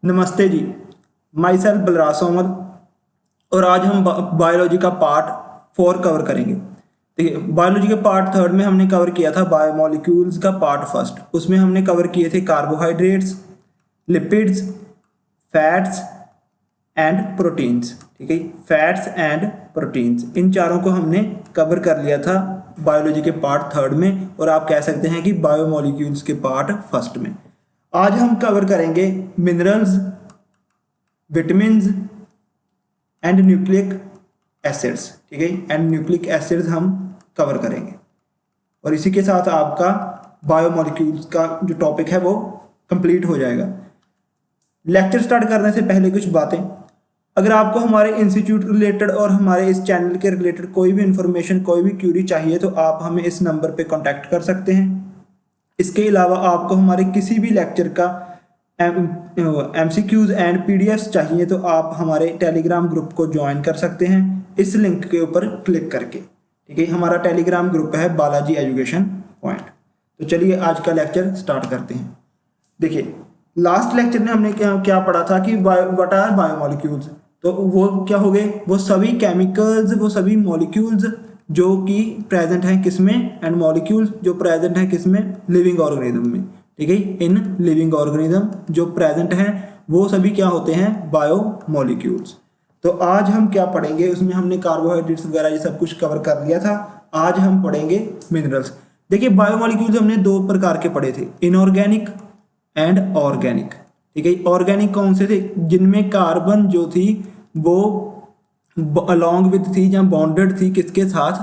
नमस्ते जी। Myself Balraj Somal. और आज हम बायोलॉजी का पार्ट 4 कवर करेंगे। देखिए, बायोलॉजी के पार्ट 3 में हमने कवर किया था बायोमोलिक्यूल्स का पार्ट 1। उसमें हमने कवर किए थे carbohydrates, lipids, fats and proteins. ठीक है, फैट्स एंड प्रोटीन्स, इन चारों को हमने कवर कर लिया था बायोलॉजी के पार्ट 3 में, और आप कह सकते हैं कि बायोमोलिक्यूल्स के पार्ट 1 में। आज हम कवर करेंगे minerals, vitamins and nucleic acids. ठीक है, एंड न्यूक्लिक एसिड्स हम कवर करेंगे, और इसी के साथ आपका बायोमोलिक्यूल्स का जो टॉपिक है वो कंप्लीट हो जाएगा। लेक्चर स्टार्ट करने से पहले कुछ बातें। अगर आपको हमारे इंस्टीट्यूट रिलेटेड और हमारे इस चैनल के रिलेटेड कोई भी इंफॉर्मेशन, कोई भी क्यूरी चाहिए तो आप हमें इस नंबर पे कांटेक्ट कर सकते हैं। इसके अलावा आपको हमारे किसी भी लेक्चर का MCQs एंड PDFs चाहिए तो आप हमारे टेलीग्राम ग्रुप को ज्वाइन कर सकते हैं इस लिंक के ऊपर क्लिक करके। ठीक है, हमारा टेलीग्राम ग्रुप है बालाजी एजुकेशन पॉइंट। तो चलिए आज का लेक्चर स्टार्ट करते हैं। देखिए, लास्ट लेक्चर में हमने क्या पढ़ा था कि व्हाट आर बायोमोलिक्यूल्स। तो वो क्या हो गए, वो सभी केमिकल्स, वो सभी मॉलिक्यूल्स जो कि प्रेजेंट हैं किसमें, एंड मॉलिक्यूल्स जो प्रेजेंट हैं किसमें, लिविंग ऑर्गेनिज्म में। ठीक है, इन लिविंग ऑर्गेनिज्म जो प्रेजेंट हैं वो सभी क्या होते हैं, बायोमोलिक्यूल्स। तो आज हम क्या पढ़ेंगे, उसमें हमने कार्बोहाइड्रेट्स वगैरह ये सब कुछ कवर कर लिया था। आज हम पढ़ेंगे मिनरल्स। देखिए, बायोमोलिक्यूल्स हमने 2 प्रकार के पढ़े थे, इनऑर्गेनिक एंड ऑर्गेनिक। ठीक है, ऑर्गेनिक कौन से थे, जिनमें कार्बन जो थी वो अलॉन्ग विद थी या बॉन्डेड थी किसके साथ,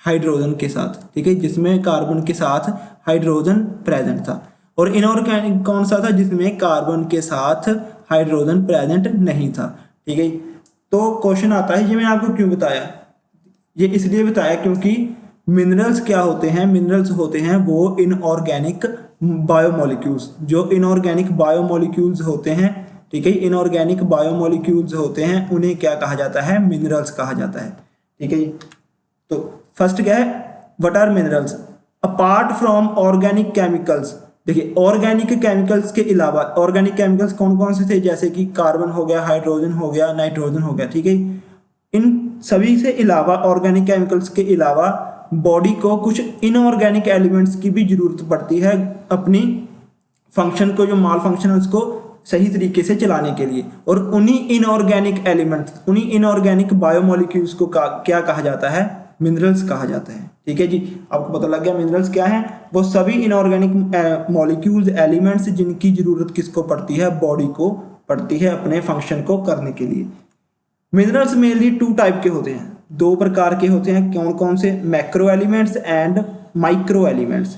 हाइड्रोजन के साथ। ठीक है, जिसमें कार्बन के साथ हाइड्रोजन प्रेजेंट था। और इनऑर्गेनिक कौन सा था, जिसमें कार्बन के साथ हाइड्रोजन प्रेजेंट नहीं था। ठीक है, तो क्वेश्चन आता है, ये मैंने आपको क्यों बताया, ये इसलिए बताया क्योंकि मिनरल्स क्या होते हैं, मिनरल्स होते हैं वो इनऑर्गेनिक बायोमोलिक्यूल्स। जो इनऑर्गेनिक बायोमोलिक्यूल्स होते हैं, ठीक है, इनऑर्गेनिक बायोमोलिक्यूल्स होते हैं, उन्हें क्या कहा जाता है, मिनरल्स कहा जाता है। ठीक है, तो फर्स्ट क्या है, what are minerals apart from organic chemicals. देखिए, ऑर्गेनिक केमिकल्स के अलावा ऑर्गेनिक केमिकल्स कौन कौन से थे, जैसे कि कार्बन हो गया, हाइड्रोजन हो गया, नाइट्रोजन हो गया। ठीक है, इन सभी से अलावा, ऑर्गेनिक केमिकल्स के अलावा बॉडी को कुछ इनऑर्गेनिक एलिमेंट्स की भी जरूरत पड़ती है अपनी फंक्शन को, जो माल फंक्शन है उसको सही तरीके से चलाने के लिए। और उन्हीं इनऑर्गेनिक एलिमेंट्स, उन्हीं इनऑर्गेनिक बायोमोलिक्यूल्स को क्या कहा जाता है, मिनरल्स कहा जाता है। ठीक है जी, आपको पता लग गया मिनरल्स क्या है, वो सभी इनऑर्गेनिक मॉलिक्यूल्स, एलिमेंट्स जिनकी जरूरत किसको पड़ती है, बॉडी को पड़ती है अपने फंक्शन को करने के लिए। मिनरल्स मेनली 2 टाइप के होते हैं, 2 प्रकार के होते हैं। कौन कौन से, macro elements and micro elements.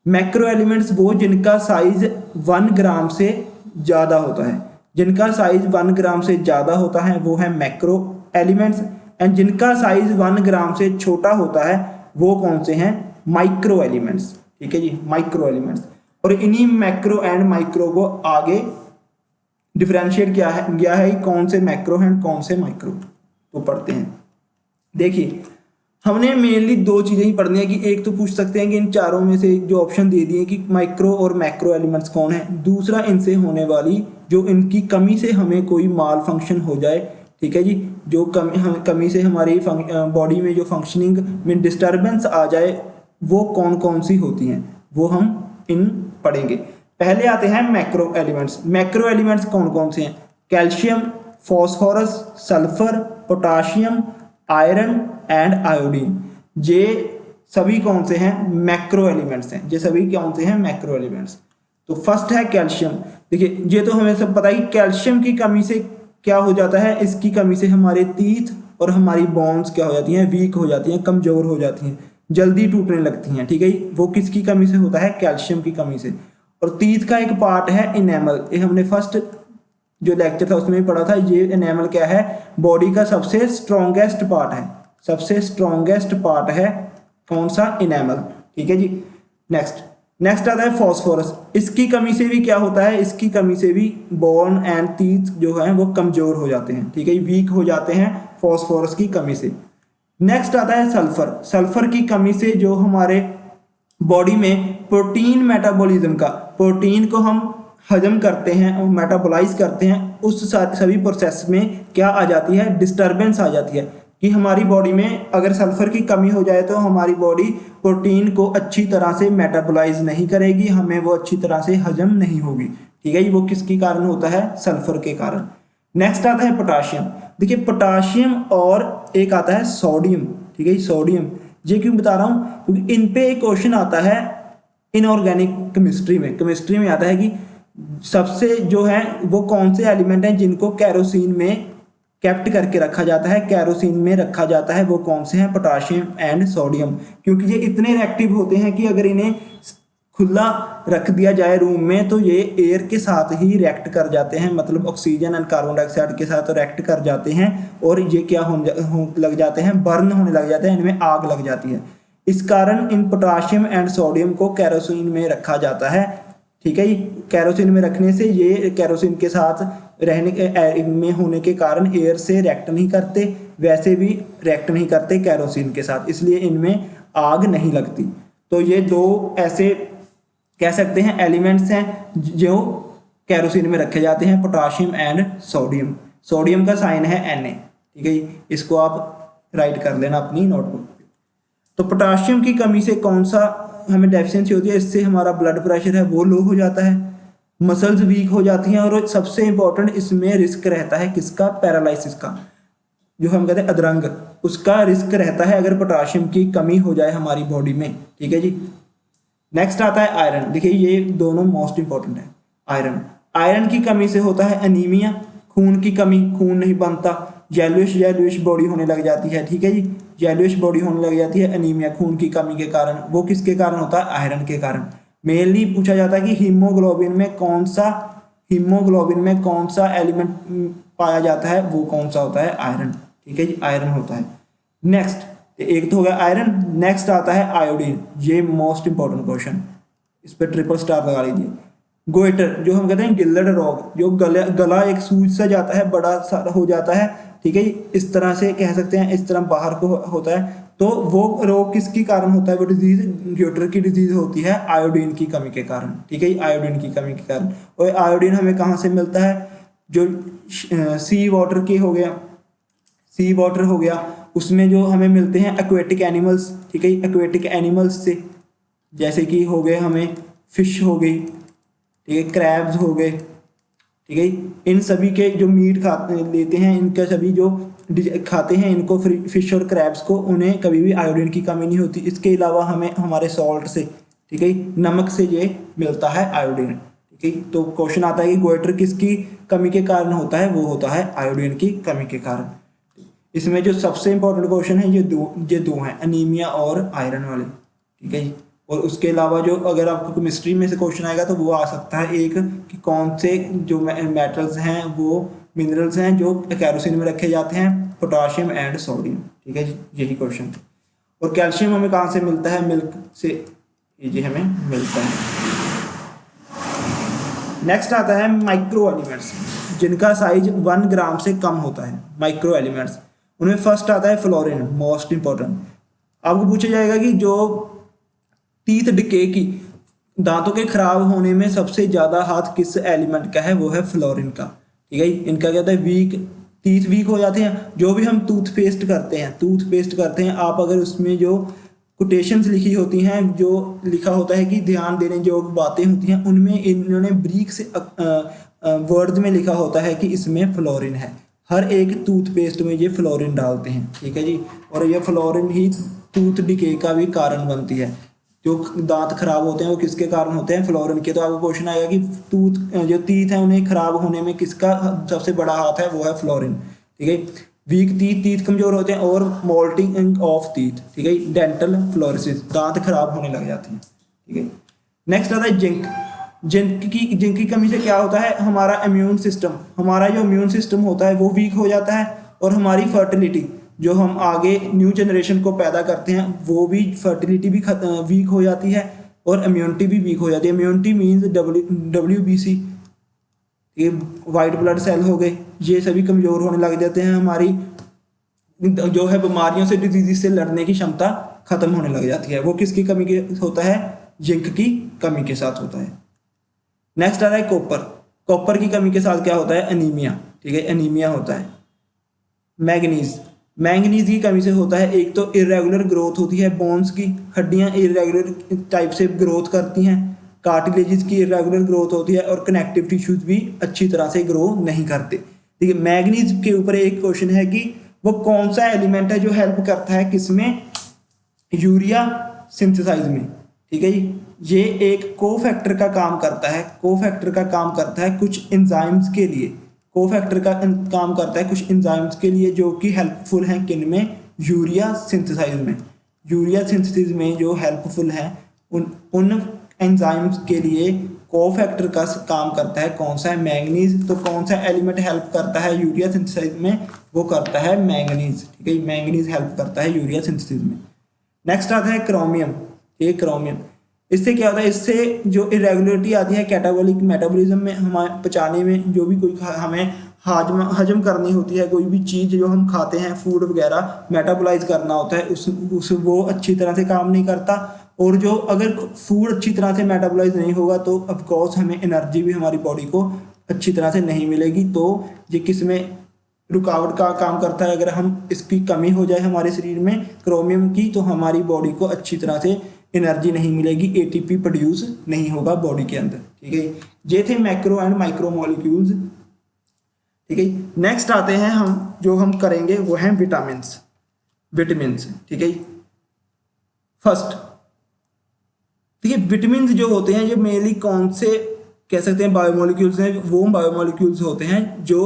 Macro elements वो जिनका साइज 1 ग्राम से ज़्यादा होता है, जिनका साइज 1 ग्राम से ज़्यादा होता है वो है मैक्रो एलिमेंट्स। एंड जिनका साइज 1 ग्राम से छोटा होता है वो कौन से हैं, माइक्रो एलिमेंट्स। ठीक है जी, माइक्रो एलिमेंट्स। और इन्हीं मैक्रो एंड माइक्रो को आगे डिफरेंशिएट किया है गया है, कौन से मैक्रो हैं कौन से माइक्रो, तो पढ़ते हैं। देखिए, हमने मेनली 2 चीज़ें ही पढ़नी है कि एक तो पूछ सकते हैं कि इन चारों में से जो ऑप्शन दे दिए कि माइक्रो और मैक्रो एलिमेंट्स कौन है, दूसरा इनसे होने वाली जो इनकी कमी से हमें कोई माल फंक्शन हो जाए। ठीक है जी, जो कमी से हमारी बॉडी में जो फंक्शनिंग में डिस्टर्बेंस आ जाए, वो कौन कौन सी होती हैं, वो हम इन पढ़ेंगे। पहले आते हैं मैक्रो एलिमेंट्स। मैक्रो एलिमेंट्स कौन कौन से हैं, calcium, phosphorus, sulphur, potassium, iron and iodine. ये सभी कौन से हैं, मैक्रो एलिमेंट्स हैं। ये सभी कौन से हैं, मैक्रो एलिमेंट्स। तो फर्स्ट है कैल्शियम। देखिए, ये तो हमें सब पता है कि कैल्शियम की कमी से क्या हो जाता है, इसकी कमी से हमारे टीथ और हमारी बोन्स क्या हो जाती हैं, वीक हो जाती हैं, कमजोर हो जाती हैं, जल्दी टूटने लगती हैं। ठीक है, वो किसकी कमी से होता है, कैल्शियम की कमी से। और टीथ का एक पार्ट है इनेमल, ये हमने फर्स्ट जो लेक्चर था उसमें भी पढ़ा था। ये इनेमल क्या है, बॉडी का सबसे स्ट्रॉन्गेस्ट पार्ट है, सबसे स्ट्रॉन्गेस्ट पार्ट है कौन सा, इनेमल। ठीक है जी, नेक्स्ट आता है फॉस्फोरस। इसकी कमी से भी क्या होता है, इसकी कमी से भी बोन एंड टीथ जो है वो कमजोर हो जाते हैं। ठीक है, वीक हो जाते हैं फॉस्फोरस की कमी से। नेक्स्ट आता है सल्फर। सल्फर की कमी से जो हमारे बॉडी में प्रोटीन मेटाबॉलिज्म का, प्रोटीन को हम हजम करते हैं और मेटाबोलाइज करते हैं, उस सभी प्रोसेस में क्या आ जाती है, डिस्टरबेंस आ जाती है कि हमारी बॉडी में अगर सल्फर की कमी हो जाए तो हमारी बॉडी प्रोटीन को अच्छी तरह से मेटाबोलाइज नहीं करेगी, हमें वो अच्छी तरह से हजम नहीं होगी। ठीक है, वो किसके कारण होता है, सल्फर के कारण। नेक्स्ट आता है पोटाशियम। देखिए पोटाशियम और एक आता है सोडियम। ठीक है, सोडियम ये क्यों बता रहा हूँ, क्योंकि इन पे एक क्वेश्चन आता है इनऑर्गेनिक केमिस्ट्री में आता है कि सबसे जो है वो कौन से एलिमेंट हैं जिनको कैरोसिन में कैप्ट करके रखा जाता है, कैरोसिन में रखा जाता है, वो कौन से हैं, पोटाशियम एंड सोडियम। क्योंकि ये इतने रिएक्टिव होते हैं कि अगर इन्हें खुला रख दिया जाए रूम में तो ये एयर के साथ ही रिएक्ट कर जाते हैं, मतलब ऑक्सीजन एंड कार्बन डाइऑक्साइड के साथ रिएक्ट कर जाते हैं और ये क्या लग जाते हैं, बर्न होने लग जाते हैं, इनमें आग लग जाती है। इस कारण इन पोटाशियम एंड सोडियम को कैरोसिन में रखा जाता है। ठीक है, कैरोसिन में रखने से ये कैरोसिन के साथ रहने में होने के कारण एयर से रिएक्ट नहीं करते, वैसे भी रिएक्ट नहीं करते कैरोसिन के साथ, इसलिए इनमें आग नहीं लगती। तो ये दो ऐसे कह सकते हैं एलिमेंट्स हैं जो कैरोसिन में रखे जाते हैं, पोटाशियम एंड सोडियम। सोडियम का साइन है Na। ठीक है, इसको आप राइट कर लेना अपनी नोटबुक पे। तो पोटाशियम की कमी से कौन सा हमें डेफिशिएंसी होती है, इससे हमारा ब्लड प्रेशर है वो लो हो जाता है, मसल्स वीक हो जाती हैं और सबसे इंपॉर्टेंट इसमें रिस्क रहता है किसका, पैरालिसिस का, जो हम कहते हैं अधरंग, उसका रिस्क रहता है अगर पोटाशियम की कमी हो जाए हमारी बॉडी में। ठीक है जी। नेक्स्ट आता है आयरन। देखिए ये दोनों मोस्ट इंपॉर्टेंट है। आयरन की कमी से होता है एनीमिया, खून की कमी, खून नहीं बनता, येलोइश बॉडी होने लग जाती है। ठीक है जी, येलोइश बॉडी होने लग जाती है, एनीमिया खून की कमी के कारण। वो किसके कारण होता है, आयरन के कारण। मेनली पूछा जाता है कि हीमोग्लोबिन में कौन सा एलिमेंट पाया जाता है, वो कौन सा होता है, आयरन। ठीक है जी, आयरन होता है। नेक्स्ट, एक तो हो गया आयरन, नेक्स्ट आता है आयोडीन। ये मोस्ट इंपॉर्टेंट क्वेश्चन, इस पर ट्रिपल स्टार लगा लीजिए। गोइटर, जो हम कहते हैं गिल्लड रोग, जो गला एक सूज सा जाता है, बड़ा सा हो जाता है। ठीक है, इस तरह से कह सकते हैं, इस तरह बाहर को होता है, तो वो रोग किसके कारण होता है, वो डिजीज गोइटर की डिजीज होती है आयोडीन की कमी के कारण। ठीक है, आयोडीन की कमी के कारण। और आयोडीन हमें कहाँ से मिलता है, जो सी वाटर हो गया उसमें जो हमें मिलते हैं एक्वेटिक एनिमल्स। ठीक है, एक्वेटिक एनिमल्स से जैसे कि हो गए हमें फिश हो गई, ठीक है, क्रैब्स हो गए। ठीक है, इन सभी के जो मीट लेते हैं, इनका सभी जो खाते हैं इनको, फिश और क्रैब्स को, उन्हें कभी भी आयोडीन की कमी नहीं होती। इसके अलावा हमें हमारे सॉल्ट से, ठीक है, नमक से ये मिलता है आयोडीन। ठीक है, तो क्वेश्चन आता है कि गोइटर किसकी कमी के कारण होता है, वो होता है आयोडीन की कमी के कारण। इसमें जो सबसे इंपॉर्टेंट क्वेश्चन है ये दो हैं, अनीमिया और आयरन वाले। ठीक है जी। और उसके अलावा जो अगर आपको केमिस्ट्री में से क्वेश्चन आएगा तो वो आ सकता है एक कि कौन से जो मेटल्स हैं, वो मिनरल्स हैं जो कैरोसिन में रखे जाते हैं, पोटाशियम एंड सोडियम। ठीक है जी, यही क्वेश्चन। और कैल्शियम हमें कहाँ से मिलता है, मिल्क से ये हमें मिलता है। नेक्स्ट आता है माइक्रो एलिमेंट्स, जिनका साइज 1 ग्राम से कम होता है। माइक्रो एलिमेंट्स, उनमें फर्स्ट आता है फ्लोरीन, मोस्ट इंपॉर्टेंट। आपको पूछा जाएगा कि जो टीथ डिके की, दांतों के खराब होने में सबसे ज्यादा हाथ किस एलिमेंट का है, वो है फ्लोरीन का। ठीक है, इनका क्या होता है, टीथ वीक हो जाते हैं। जो भी हम टूथपेस्ट करते हैं आप अगर उसमें जो कोटेशंस लिखी होती हैं, जो लिखा होता है कि ध्यान देने जो बातें होती हैं, उनमें इन्होंने ब्रीक से वर्ड में लिखा होता है कि इसमें फ्लोरीन है। हर एक टूथपेस्ट में ये फ्लोरीन डालते हैं। ठीक है जी, और ये फ्लोरीन ही टूथ डिके का भी कारण बनती है। जो दांत खराब होते हैं वो किसके कारण होते हैं, फ्लोरीन के। तो आपको क्वेश्चन आएगा कि जो टीथ है उन्हें खराब होने में किसका सबसे बड़ा हाथ है, वो है फ्लोरीन। ठीक है, वीक टीथ कमजोर होते हैं, और मोल्टिंग ऑफ टीथ। ठीक है, डेंटल फ्लोरोसिस, दांत खराब होने लग जाते हैं। ठीक है, नेक्स्ट आता है जिंक की कमी से क्या होता है, हमारा इम्यून सिस्टम होता है वो वीक हो जाता है, और हमारी फर्टिलिटी, जो हम आगे न्यू जनरेशन को पैदा करते हैं, वो भी फर्टिलिटी भी वीक हो जाती है, और इम्यूनिटी भी वीक हो जाती है। इम्यूनिटी मीन्स WBC, ये वाइट ब्लड सेल हो गए, ये सभी कमज़ोर होने लग जाते हैं। हमारी जो है बीमारियों से, डिजीज से लड़ने की क्षमता खत्म होने लग जाती है। वो किसकी कमी के होता है, जिंक की कमी के साथ होता है। नेक्स्ट आ रहा है कॉपर। कॉपर की कमी के साथ क्या होता है? अनीमिया, ठीक है, अनीमिया होता है। मैग्नीज, मैंगनीज की कमी से होता है, एक तो इरेगुलर ग्रोथ होती है बोन्स की, हड्डियां इरेगुलर टाइप से ग्रोथ करती हैं, कार्टिलेजेस की इरेगुलर ग्रोथ होती है और कनेक्टिव टिश्यूज भी अच्छी तरह से ग्रो नहीं करते। ठीक है, मैंगनीज के ऊपर एक क्वेश्चन है कि वो कौन सा एलिमेंट है जो हेल्प करता है किसमें? यूरिया सिंथेसाइज में। ठीक है जी, ये एक कोफैक्टर का काम करता है, कोफैक्टर का काम करता है कुछ एंजाइम्स के लिए, कोफैक्टर का काम करता है कुछ एंजाइम्स के लिए जो कि हेल्पफुल हैं किन में? यूरिया सिंथेसाइज में। यूरिया सिंथेसिस में जो हेल्पफुल है उन एंजाइम्स के लिए कोफैक्टर का काम करता है कौन सा है? मैंगनीज। तो कौन सा एलिमेंट हेल्प करता है यूरिया सिंथेसाइज में? वो करता है मैंगनीज। ठीक है, मैंगनीज हेल्प करता है यूरिया सिंथेसिस में। नेक्स्ट आता है क्रोमियम। ये क्रोमियम, इससे क्या होता है? इससे जो इरेगुलरिटी आती है कैटाबॉलिक मेटाबॉलिज्म में, हमारे पचाने में, जो भी कोई हमें हजम करनी होती है, कोई भी चीज़ जो हम खाते हैं, फूड वगैरह मेटाबोलाइज करना होता है, उस वो अच्छी तरह से काम नहीं करता। और जो अगर फूड अच्छी तरह से मेटाबोलाइज नहीं होगा तो ऑफकोर्स हमें एनर्जी भी हमारी बॉडी को अच्छी तरह से नहीं मिलेगी। तो ये किस में रुकावट का काम करता है? अगर हम इसकी कमी हो जाए हमारे शरीर में क्रोमियम की, तो हमारी बॉडी को अच्छी तरह से एनर्जी नहीं मिलेगी, एटीपी प्रोड्यूस नहीं होगा बॉडी के अंदर। ठीक है, ये थे मैक्रो एंड माइक्रो मॉलिक्यूल्स। ठीक है, नेक्स्ट आते हैं हम करेंगे वो हैं विटामिन्स। विटामिन्स, ठीक है, फर्स्ट, ठीक है, विटामिन्स जो होते हैं ये मेनली कौन से कह सकते हैं बायोमोलिक्यूल्स हैं? वो बायोमोलिक्यूल्स होते हैं जो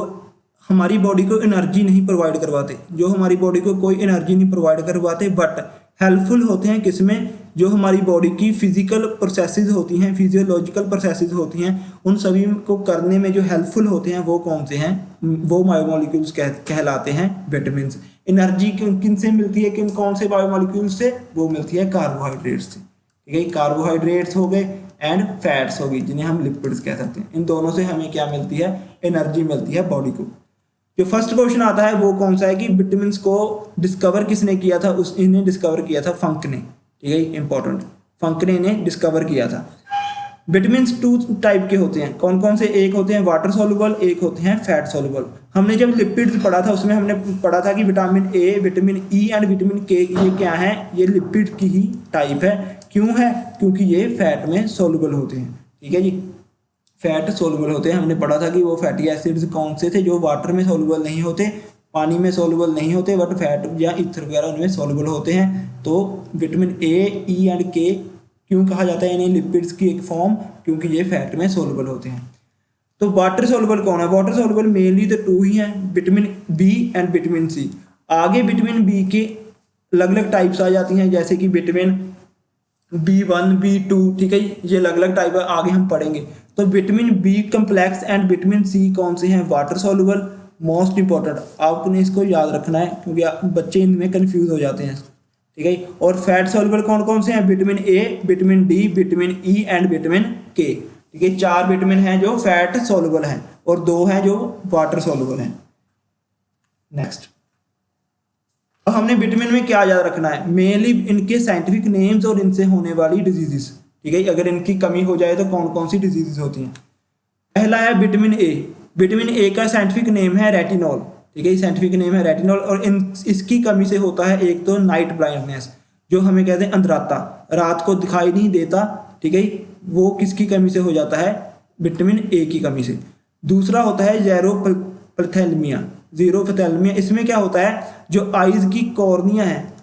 हमारी बॉडी को एनर्जी नहीं प्रोवाइड करवाते, जो हमारी बॉडी को कोई एनर्जी नहीं प्रोवाइड करवाते, बट हेल्पफुल होते हैं किसमें? जो हमारी बॉडी की फिजिकल प्रोसेसेस होती हैं, फिजियोलॉजिकल प्रोसेसेस होती हैं, उन सभी को करने में जो हेल्पफुल होते हैं वो कौन से हैं? वो बायोमोलिक्यूल्स कहलाते हैं विटामिन्स। एनर्जी किन से मिलती है? किन कौन से बायोमोलिक्यूल्स से? वो मिलती है कार्बोहाइड्रेट्स से। ठीक है, कार्बोहाइड्रेट्स हो गए एंड फैट्स हो गई, जिन्हें हम लिपिड्स कह सकते हैं। इन दोनों से हमें क्या मिलती है? एनर्जी मिलती है बॉडी को। जो फर्स्ट क्वेश्चन आता है वो कौन सा है कि विटामिन्स को डिस्कवर किसने किया था? इन्हें डिस्कवर किया था फंक ने। ठीक है, इंपॉर्टेंट, फंक ने इन्हें डिस्कवर किया था। विटामिन्स 2 टाइप के होते हैं, कौन कौन से? एक होते हैं वाटर सोलुबल, एक होते हैं फैट सोलुबल। हमने जब लिपिड्स पढ़ा था उसमें हमने पढ़ा था कि vitamin A, vitamin E and vitamin के ये क्या है? ये लिपिड की ही टाइप है। क्यों है? क्योंकि ये फैट में सोलुबल होते हैं। ठीक है जी, फैट सोलुबल होते हैं। हमने पढ़ा था कि वो फैटी एसिड्स कौन से थे? जो वाटर में सोलुबल नहीं होते, पानी में सोलुबल नहीं होते, बट फैट या ईथर वगैरह उनमें सोलुबल होते हैं। तो विटामिन ए, ई एंड के क्यों कहा जाता है इन्हें लिपिड्स की एक फॉर्म? क्योंकि ये फैट में सोलुबल होते हैं। तो वाटर सोलुबल कौन है? वाटर सोलुबल मेनली तो 2 ही हैं, vitamin B and vitamin C. आगे विटामिन बी के अलग अलग टाइप्स आ जाती हैं, जैसे कि विटामिन B1, B2, ठीक है, ये अलग अलग टाइप है, आगे हम पढ़ेंगे। तो vitamin B complex and vitamin C कौन से हैं? Water soluble. मोस्ट इंपॉर्टेंट, आपने इसको याद रखना है क्योंकि बच्चे इनमें कंफ्यूज हो जाते हैं। ठीक है, और फैट सोलुबल कौन कौन से हैं? Vitamin A, vitamin D, vitamin E and vitamin के। ठीक है, 4 विटामिन हैं जो फैट सोलुबल हैं और 2 हैं जो वाटर सोलुबल हैं। नेक्स्ट, अब हमने विटामिन में क्या याद रखना है? मेनली इनके साइंटिफिक नेम्स और इनसे होने वाली डिजीजेस। ठीक है, अगर इनकी कमी हो जाए तो कौन कौन सी डिजीजेस होती हैं? पहला है विटामिन ए। विटामिन ए का साइंटिफिक नेम है रेटिनॉल। ठीक है, साइंटिफिक नेम है रेटिनॉल। और इसकी कमी से होता है एक तो नाइट ब्लाइंडनेस, जो हमें कहते हैं अंधराता, रात को दिखाई नहीं देता। ठीक है, वो किसकी कमी से हो जाता है? विटामिन ए की कमी से। दूसरा होता है ज़ेरोपथैल्मिया। ज़ीरोपथैल्मिया, इसमें क्या होता है? जो आइज की कॉर्निया है,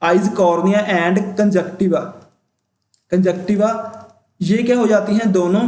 eyes cornea and conjunctiva, conjunctiva ये क्या हो जाती हैं? दोनों,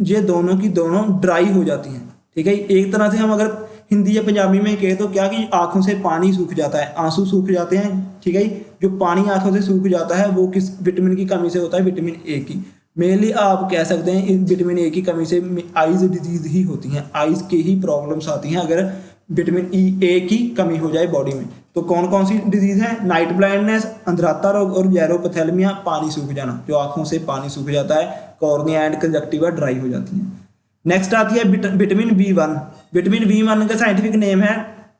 ये दोनों की दोनों ड्राई हो जाती हैं। ठीक है, एक तरह से हम अगर हिंदी या पंजाबी में कहे तो क्या कि आंखों से पानी सूख जाता है, आंसू सूख जाते हैं। ठीक है, जो पानी आंखों से सूख जाता है वो किस विटामिन की कमी से होता है? विटामिन ए की। मेनली आप कह सकते हैं विटामिन ए की कमी से आइज डिजीज ही होती हैं, आइज की ही प्रॉब्लम्स आती हैं अगर विटामिन ए की कमी हो जाए बॉडी में। तो कौन कौन सी डिजीज है? नाइट ब्लाइंडनेस, अंधराता रोग और ज़ेरोपथैल्मिया, पानी सूख जाना, जो आंखों से पानी सूख जाता है, कॉर्निया एंड कंजक्टिवा ड्राई हो जाती हैं। नेक्स्ट आती है विटामिन B1। विटामिन B1 का साइंटिफिक नेम है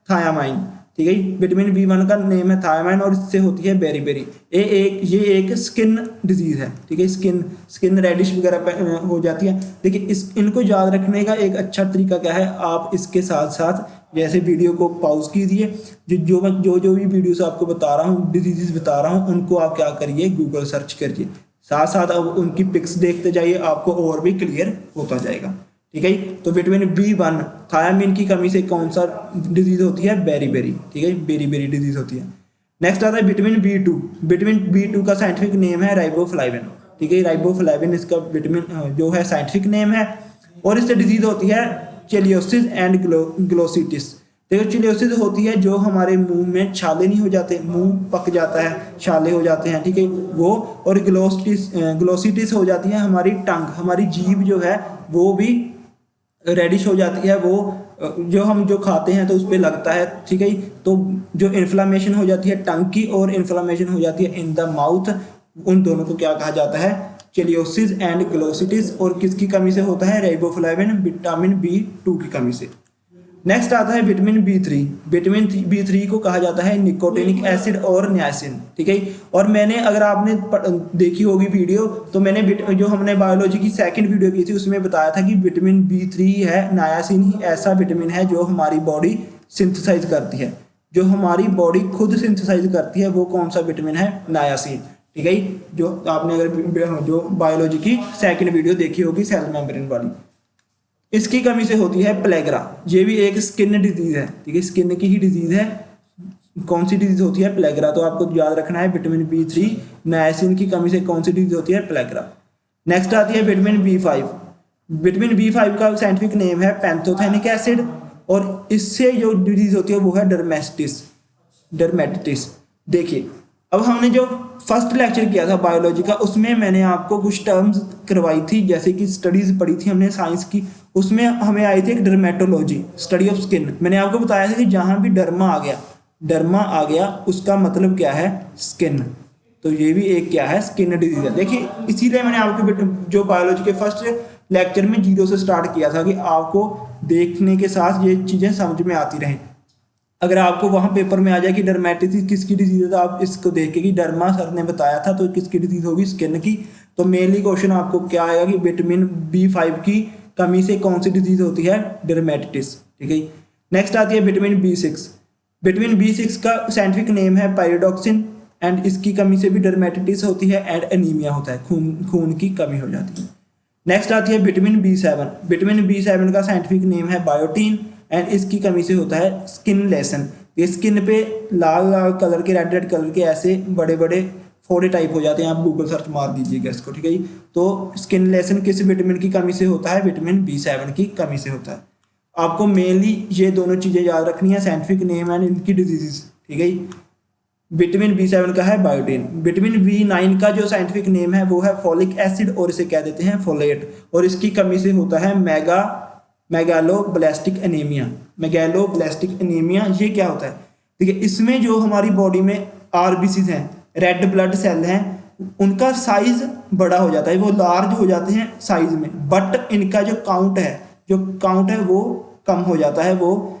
थायामाइन। ठीक है। विटामिन B1 का नेम है थायमाइन और इससे होती है बेरीबेरी। ये एक स्किन डिजीज है, ठीक है। स्किन रेडिश वगैरह हो जाती है। देखिए इनको याद रखने का एक अच्छा तरीका क्या है, आप इसके साथ साथ जैसे वीडियो को पॉज कीजिए, जो भी वीडियोस आपको बता रहा हूँ, डिजीजेस बता रहा हूँ, उनको आप क्या करिए, गूगल सर्च करिए, साथ साथ अब उनकी पिक्स देखते जाइए, आपको और भी क्लियर होता जाएगा, ठीक है। तो विटामिन B1 थायमिन की कमी से कौन सा डिजीज होती है, बेरीबेरी, ठीक है, बेरीबेरी डिजीज होती है। नेक्स्ट आता है विटामिन B2। विटामिन B2 का साइंटिफिक नेम है राइबोफ्लाविन, ठीक है। राइबोफ्लाविन इसका विटामिन जो है साइंटिफिक नेम है, और इससे डिजीज होती है चेलियोसिस एंड ग्लोसिटिस। देखो चिलियोसिस होती है जो हमारे मुंह में छाले नहीं हो जाते, मुंह पक जाता है, छाले हो जाते हैं, ठीक है वो। और ग्लोसिटिस हो जाती है हमारी टंग, हमारी जीभ जो है वो भी रेडिश हो जाती है, वो जो खाते हैं तो उस पर लगता है, ठीक है। तो जो इन्फ्लामेशन हो जाती है टंग की और इन्फ्लामेशन हो जाती है इन द माउथ, उन दोनों को क्या कहा जाता है, चिलियोसिस एंड ग्लोसिटिस। और किसकी कमी से होता है, राइबोफ्लाविन विटामिन B2 की कमी से। नेक्स्ट आता है विटामिन B3। विटामिन B3 को कहा जाता है निकोटिनिक एसिड और नियासिन, ठीक है। और मैंने, अगर आपने देखी होगी वीडियो, तो मैंने जो हमने बायोलॉजी की सेकंड वीडियो की थी उसमें बताया था कि विटामिन B3 है, नियासिन ही ऐसा विटामिन है जो हमारी बॉडी सिंथेसाइज करती है, जो हमारी बॉडी खुद सिंथेसाइज करती है। वो कौन सा विटामिन है, नियासिन, ठीक है। जो आपने अगर जो बायोलॉजी की सेकंड वीडियो देखी होगी सेल मेम्ब्रेन वाली, इसकी कमी से होती है प्लेग्रा। ये भी एक स्किन डिजीज है, ठीक है, स्किन की ही डिजीज है। कौन सी डिजीज होती है, प्लेग्रा। तो आपको याद रखना है विटामिन B3 नायसिन की कमी से कौन सी डिजीज होती है, प्लेग्रा। नेक्स्ट आती है विटामिन B5। विटामिन B5 का साइंटिफिक नेम है पैंथोथेनिक एसिड, और इससे जो डिजीज होती है वो है डर्मेटिटिस। देखिए अब हमने जो फर्स्ट लेक्चर किया था बायोलॉजी का, उसमें मैंने आपको कुछ टर्म्स करवाई थी, जैसे कि स्टडीज पढ़ी थी हमने साइंस की, उसमें हमें आई थी एक डर्मेटोलॉजी, स्टडी ऑफ स्किन। मैंने आपको बताया था कि जहां भी डर्मा आ गया उसका मतलब क्या है, स्किन। तो ये भी एक क्या है, स्किन डिजीज है। देखिए इसीलिए मैंने आपको जो बायोलॉजी के फर्स्ट लेक्चर में 0 से स्टार्ट किया था कि आपको देखने के साथ ये चीजें समझ में आती रहें। अगर आपको वहां पेपर में आ जाए कि डर्मेटिटिस किसकी डिजीज है, तो आप इसको देख के कि डर्मा सर ने बताया था तो किसकी डिजीज होगी, स्किन की। तो मेनली क्वेश्चन आपको क्या आएगा कि विटामिन B5 की कमी से कौन सी डिजीज होती है, डर्मेटिटिस, ठीक है। नेक्स्ट आती है विटामिन B6। विटामिन B6 का साइंटिफिक नेम है पायरोडॉक्सिन, एंड इसकी कमी से भी डर्मेटिटिस होती है एंड एनीमिया होता है, खून की कमी हो जाती है। नेक्स्ट आती है विटामिन B7। विटामिन B7 का साइंटिफिक नेम है बायोटीन, एंड इसकी कमी से होता है स्किन लेसन। ये स्किन पे लाल लाल कलर के, रेड रेड कलर के ऐसे बड़े बड़े फोड़े टाइप हो जाते हैं, आप गूगल सर्च मार दीजिएगा इसको, ठीक है। तो स्किन लेसन किस विटामिन की कमी से होता है, विटामिन B7 की कमी से होता है। आपको मेनली ये दोनों चीजें याद रखनी है, साइंटिफिक नेम एंड इनकी डिजीजेस, ठीक है। विटामिन B7 का है बायोटीन। विटामिन B9 का जो साइंटिफिक नेम है वो है फॉलिक एसिड, और इसे कह देते हैं फोलेट, और इसकी कमी से होता है मेगालोब्लास्टिक एनीमिया। ये क्या होता है, ठीक है, इसमें जो हमारी बॉडी में RBCs हैं, रेड ब्लड सेल हैं, उनका साइज बड़ा हो जाता है, वो लार्ज हो जाते हैं साइज में, बट इनका जो काउंट है वो कम हो जाता है, वो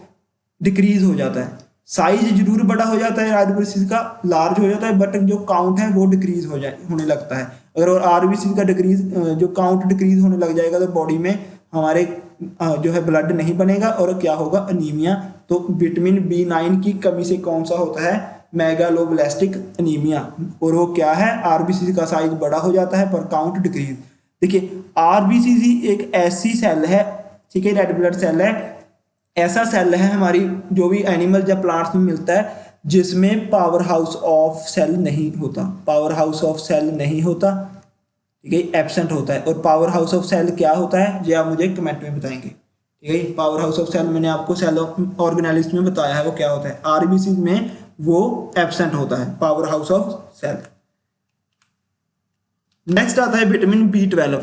डिक्रीज हो जाता है। साइज जरूर बड़ा हो जाता है, RBCs का लार्ज हो जाता है, बट जो काउंट है वो डिक्रीज होने लगता है। अगर और RBCs का जो काउंट डिक्रीज होने लग जाएगा तो बॉडी में हमारे जो है ब्लड नहीं बनेगा, और क्या होगा, अनीमिया। तो विटामिन B9 की कमी से कौन सा होता है, मेगालोब्लास्टिक एनीमिया, और वो क्या है, RBC का साइज बड़ा हो जाता है पर काउंट डिक्रीज। देखिए RBC एक ऐसी सेल है, ठीक है, रेड ब्लड सेल है, ऐसा सेल है हमारी जो भी एनिमल या प्लांट्स में मिलता है, जिसमें पावर हाउस ऑफ सेल नहीं होता, ठीक है, एब्सेंट होता है। और पावर हाउस ऑफ सेल क्या होता है, ये आप मुझे कमेंट में बताएंगे, ठीक है। पावर हाउस ऑफ सेल मैंने आपको सेल ऑर्गेनालिस्ट में बताया है वो क्या होता है, RBC में वो एब्सेंट होता है, powerhouse of cell. Next आता है विटामिन B12।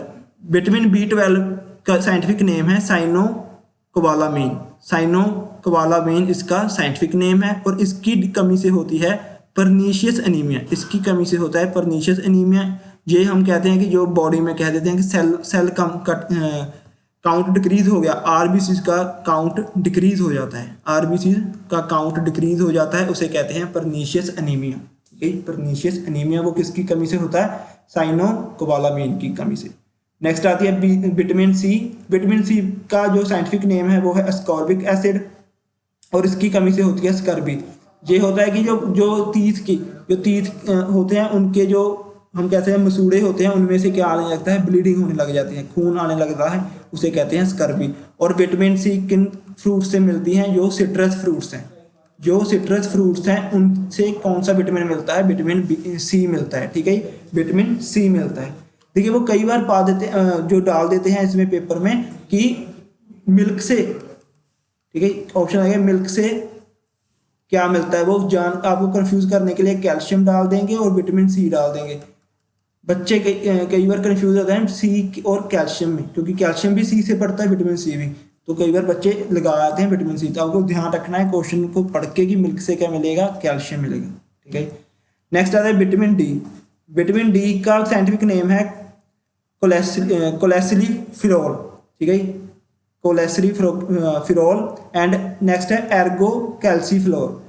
विटामिन B12 का साइंटिफिक नेम है साइनोकोबालामीन इसका साइंटिफिक नेम है, और इसकी कमी से होती है परनीशियस एनीमिया। ये हम कहते हैं कि जो बॉडी में कह देते हैं कि सेल काउंट डिक्रीज हो गया, आरबीसी का काउंट डिक्रीज हो जाता है, आरबीसी का काउंट डिक्रीज हो जाता है, उसे कहते हैं परनीशियस एनीमिया। ठीक है, परनीशियस एनीमिया वो किसकी कमी से होता है? साइनोकोबालामिन की कमी से। नेक्स्ट आती है विटामिन सी। विटामिन सी का जो साइंटिफिक नेम है वो है अस्कॉर्बिक एसिड, और इसकी कमी से होती है स्कर्बी। ये होता है कि जो तीत होते हैं उनके जो हम कहते हैं मसूड़े होते हैं, उनमें से क्या आने लगता है? ब्लीडिंग होने लग जाती है, खून आने लगता है, उसे कहते हैं स्कर्बी। और विटामिन सी किन फ्रूट से मिलती हैं? जो सिट्रस फ्रूट्स हैं, जो सिट्रस फ्रूट्स हैं उनसे कौन सा विटामिन मिलता है? विटामिन सी मिलता है। ठीक है, विटामिन सी मिलता है। देखिए वो कई बार जो डाल देते हैं इसमें पेपर में कि मिल्क से, ठीक है, ऑप्शन आ गया मिल्क से क्या मिलता है, वो आपको कंफ्यूज करने के लिए कैल्शियम डाल देंगे और विटामिन सी डाल देंगे। बच्चे कई बार कंफ्यूज होते हैं सी और कैल्शियम में, क्योंकि कैल्शियम भी सी से पड़ता है, विटामिन सी भी, तो कई बार बच्चे लगा आते हैं विटामिन सी। तो आपको ध्यान रखना है क्वेश्चन को पढ़ के कि मिल्क से क्या मिलेगा? कैल्शियम मिलेगा। ठीक है, नेक्स्ट आता है विटामिन डी। विटामिन डी का साइंटिफिक नेम है कोलेसिलिफेरॉल। ठीक है, कोलेसिलिफेरॉल। एंड नेक्स्ट है एर्गो कैल्सीफेरॉल।